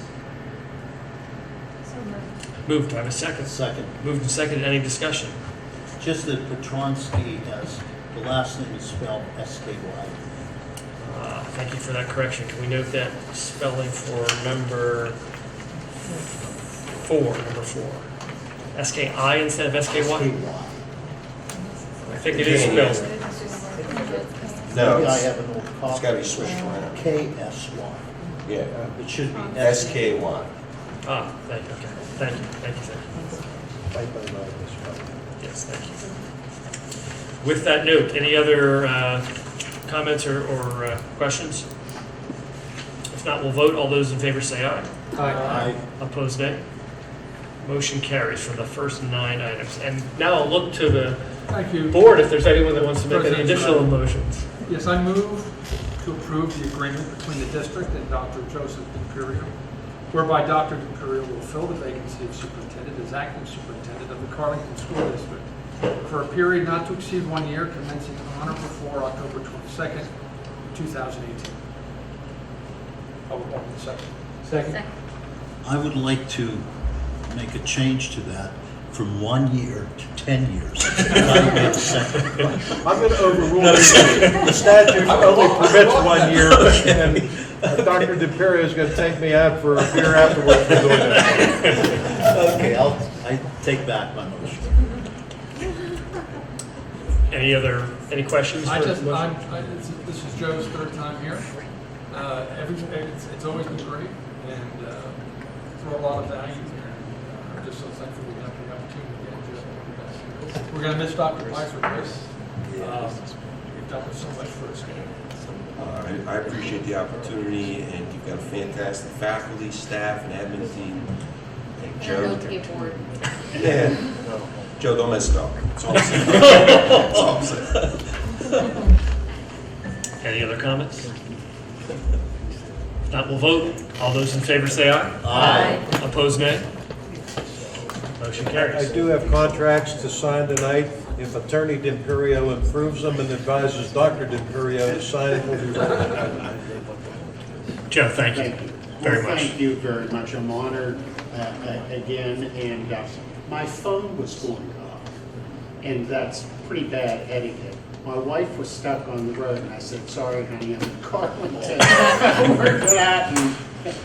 So moved. Moved. Do I have a second? Second. Moved and seconded. Any discussion? Just that Petronsky has, the last name is spelled S-K-Y. Thank you for that correction. Can we note that spelling for number 4? Number 4. S-K-I instead of S-K-Y? S-K-Y. I think it is spelled. No, Maybe I it's have an old copy. gotta be switched around. K-S-Y. Yeah, It should be S-K-Y. Thank you. Okay. Thank you. Thank you, sir. Yes, thank you. With that note, any other comments or questions? If not, we'll vote. All those in favor say aye. Aye. Opposed, nay. Motion carries for the first 9 items. And now I'll look to the Thank you. board if there's anyone that wants to make any President, additional motions. Yes, I move to approve the agreement between the district and Dr. Joseph D'Imperio, whereby Dr. D'Imperio will fill the vacancy of superintendent as acting superintendent of the Carlynton School District for a period not to exceed 1 year, commencing on or before October 22nd, 2018. I will offer the second. Second. I would like to make a change to that from 1 year to 10 years. Not even a second. I'm going to overrule the statute only permits 1 year, and Dr. D'Imperio is going to take me out for a beer afterwards for doing that. Okay, I take back my motion. Any questions? I for just, the motion? this is Joe's 3rd time here. It's always been great, and throw a lot of value here. I'm just so thankful we have the opportunity to get into it. We're going to miss Dr. Piper, Chris. You've done so much for us. I appreciate the opportunity, and you've got a fantastic faculty, staff, and admin team. And Joe. Yeah. Joe, don't mess it up. That's all I'm saying. That's all I'm saying. Any other comments? If not, we'll vote. All those in favor say aye. Aye. Opposed, nay. Motion I carries. do have contracts to sign tonight. If Attorney D'Imperio approves them and advises Dr. D'Imperio to sign it, we'll be ready. Joe, thank you Thank you. very Well, much. thank you very much. I'm honored again, and my phone was going off, and that's pretty bad etiquette. My wife was stuck on the road, and I said, "Sorry, honey, I'm in Carlynton. We're glad, and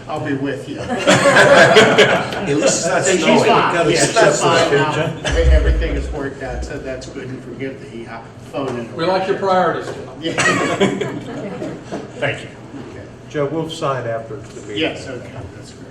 I'll be with you." At least it's not She's snowing. fine. Yeah, she's That's fine now. good, Everything has worked out, so that's good, and forgive the phone interruption. We like your priorities, Joe. Yeah. Thank you. Joe, we'll sign after the meeting. Yes, okay, that's great.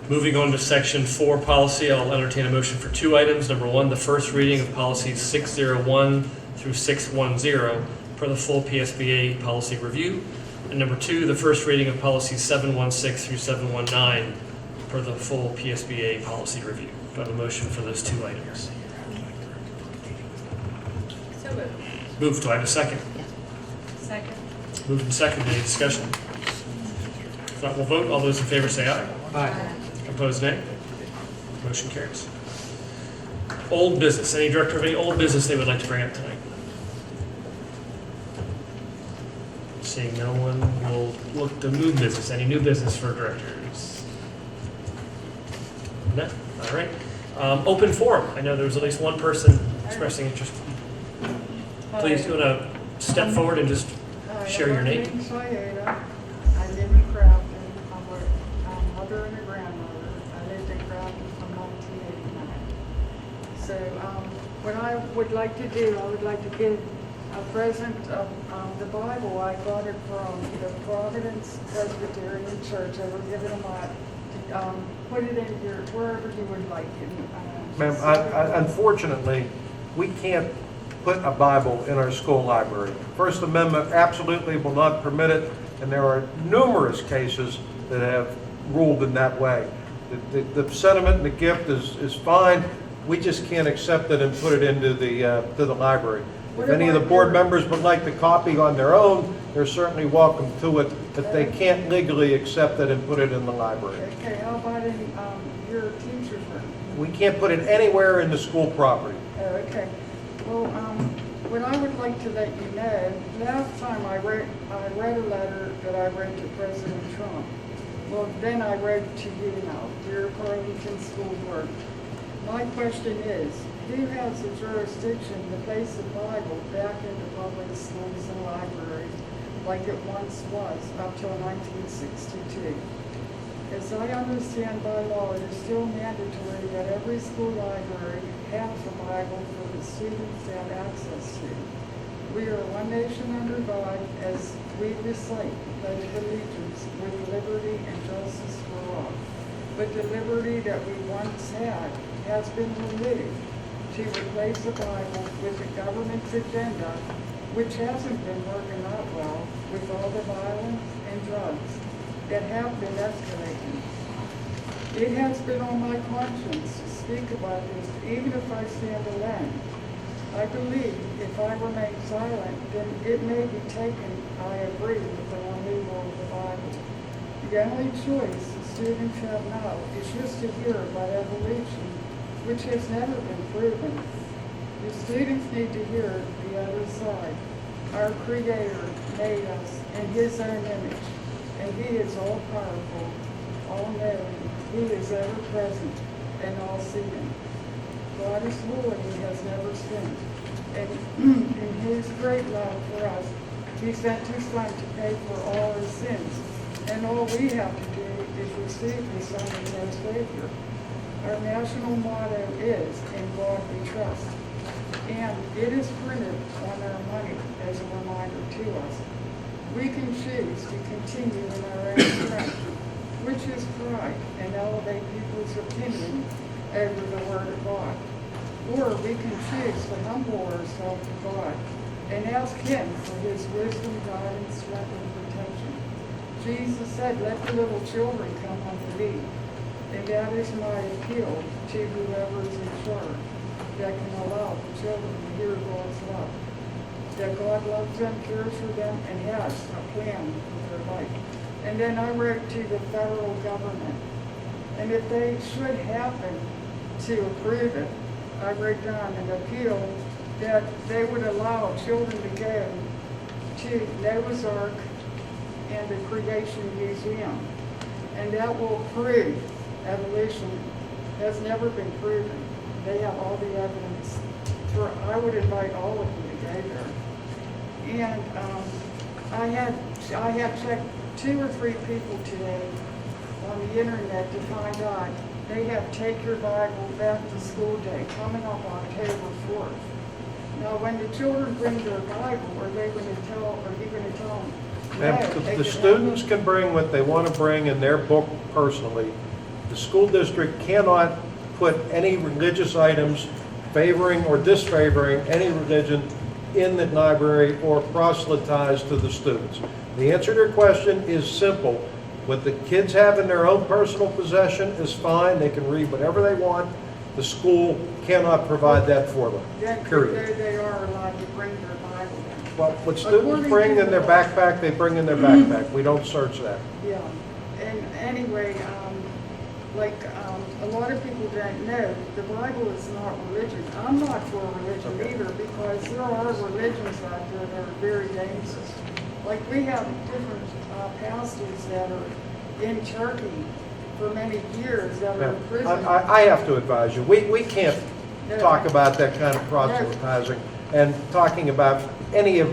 Moving on to section 4 policy, I'll entertain a motion for 2 items. Number 1, the first reading of policies 601 through 610 for the full PSBA policy review. And number 2, the first reading of policies 716 through 719 for the full PSBA policy review. Do I have a motion for those 2 items? So moved. Moved. Do I have a second? Second. Moved and seconded. Any discussion? If not, we'll vote. All those in favor say aye. Aye. Opposed, nay. Motion carries. Old business. Any director of any old business they would like to bring up tonight? Seeing no one, we'll look to new business. Any new business for directors? No? All right. Open forum. I know there was at least one person expressing interest. Please, you want to step forward and just share your name? My name's Sayeda. I live in Crafton. I'm a mother and a grandmother. I lived in Crafton from 1989. So what I would like to do, I would like to give a present of the Bible. I got it from the Providence Presbyterian Church. I will give it a put it in your, wherever you would like it. Ma'am, unfortunately, we can't put a Bible in our school library. First Amendment absolutely will not permit it, and there are numerous cases that have ruled in that way. The sentiment and the gift is fine. We just can't accept it and put it into the library. If any of the board members would like to copy on their own, they're certainly welcome to it, but they can't legally accept it and put it in the library. Okay, how about in your teacher's room? We can't put it anywhere in the school property. Oh, okay. Well, what I would like to let you know, last time I read a letter that I wrote to President Trump. Well, then I wrote to you now, dear Carlynton School Board. My question is, who has the jurisdiction to place the Bible back into public schools and libraries like it once was up till 1962? As I understand by law, it is still mandatory that every school library has a Bible for the students to have access to. We are one nation under God as we recite the Pledge of Allegiance with liberty and justice for all. But the liberty that we once had has been removed to replace the Bible with the government's agenda, which hasn't been working out well with all the violence and drugs that have been escalating. It has been on my conscience to speak about this, even if I stand alone. I believe if I remain silent, then it may be taken I agree with the removal of the Bible. The only choice the students have now is just to hear about evolution, which has never been proven. The students need to hear the other side. Our Creator made us in His own image, and He is all-powerful, all-knowing. He is ever-present and all-seeing. God is holy and has never sinned. And in His great love for us, He sent His Son to pay for all our sins. And all we have to do is receive His Son as our Savior. Our national motto is, "In God We Trust." And it is printed on our money as a reminder to us. We can choose to continue in our own strength, which is pride, and elevate people's opinion over the Word of God. Or we can choose to humble ourselves to God and ask Him for His wisdom, guidance, strength, and protection. Jesus said, "Let the little children come unto me." And that is my appeal to whoever is in charge, that can allow the children to hear God's love. That God loves them, cares for them, and has a plan for their life. And then I wrote to the federal government. And if they should happen to approve it, I wrote down an appeal that they would allow children to go to Noah's Ark and the Creation Museum. And that will prove evolution has never been proven. They have all the evidence. I would invite all of you to go there. And I had checked 2 or 3 people today on the internet to find out they have Take Your Bible Back to School Day coming up October 4th. Now, when the children bring their Bible, are you going to tell them? No, The students can bring what they want to bring in their book personally. The school district cannot put any religious items favoring or disfavoring any religion in the library or proselytize to the students. The answer to your question is simple. What the kids have in their own personal possession is fine. They can read whatever they want. The school cannot provide that for them, period. They are allowed to bring their Bible in. Well, what students bring in their backpack, they bring in their backpack. We don't search that. Yeah, and anyway, a lot of people don't know, the Bible is not religion. I'm not for religion either, because there are religions out there that are very dangerous. Like we have different pastors that are in Turkey for many years that are in prison. I have to advise you, we can't talk about that kind of proselytizing and talking about any of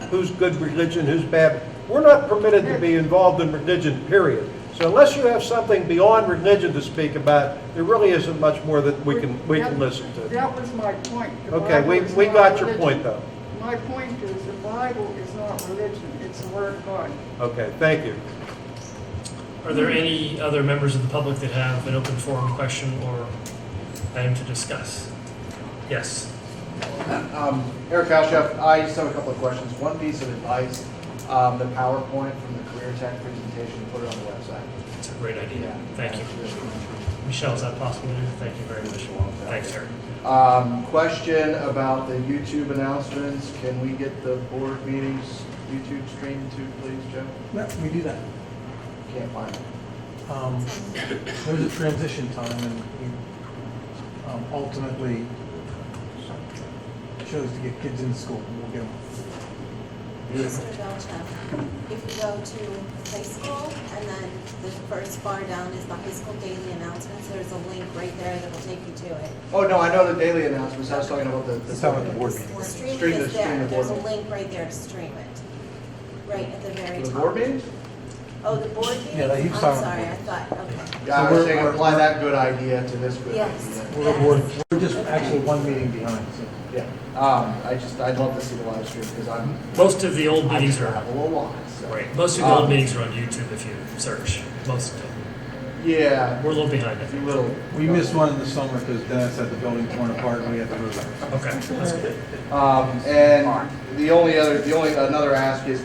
who's good religion, who's bad. We're not permitted to be involved in religion, period. So unless you have something beyond religion to speak about, there really isn't much more that we can listen to. That was my point. Okay, we got your point though. My point is the Bible is not religion, it's the Word of God. Okay, thank you. Are there any other members of the public that have an open forum question or item to discuss? Yes. Eric Kalshef, I just have a couple of questions. One piece of advice, the PowerPoint from the Career Tech presentation, put it on the website. It's a great idea. Yeah. Thank you. Michelle, is that possible to do? Thank you very much. Thanks, Eric. Question about the YouTube announcements. Can we get the board meetings YouTube streamed too, please, Joe? Yeah, we do that. Can't find it. There's a transition time, and we ultimately shows to get kids into school, and we'll get them. Mr. Belcher, if you go to high school, and then the first bar down is the high school daily announcements, there's a link right there that will take you to it. Oh, no, I know the daily announcements, I was talking about the. It's talking about the board meeting. The streaming Stream the- is stream there, the there's a board. link right there to stream it, right at the very The top. board meetings? Oh, the board meeting? Yeah, he was I'm talking sorry, about- I thought, okay. Yeah, I So was saying we're- apply that good idea to this good Yes. idea. We're just actually one meeting behind, so. Yeah, I'd love to see the live stream, because Most of the old I meetings are, travel a lot, so. right, most of the old meetings are on YouTube if you search, most of them. Yeah, We're a little behind, I a think. little. We missed one in the summer because Dennis had the building torn apart and we had to move it. Okay, that's good. And another ask is,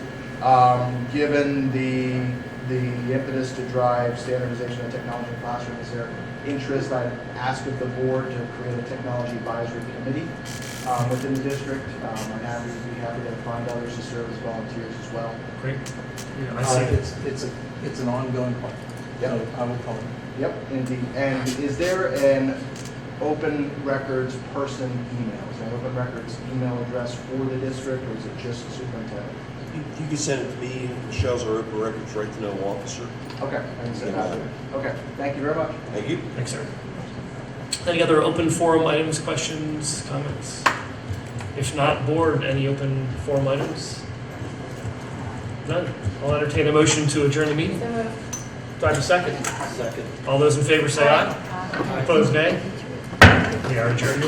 given the impetus to drive standardization of technology in classroom, is there interest, I'd ask of the board to create a technology advisory committee within the district. I'm happy, be happy to find others to serve as volunteers as well. Great. Yeah, I see it. It's an ongoing part. Yep. So I will call it. Yep, indeed. And is there an open records person email? Is there an open records email address for the district, or is it just the superintendent? You can send it to me. Michelle's our open records right to know officer. Okay, I can send that. Okay, thank you very much. Thank you. Thanks, sir. Any other open forum items, questions, comments? If not, board, any open forum items? None. I'll entertain a motion to adjourn the meeting. Do I have a second? Second. All those in favor say aye. Opposed, nay. We are adjourned.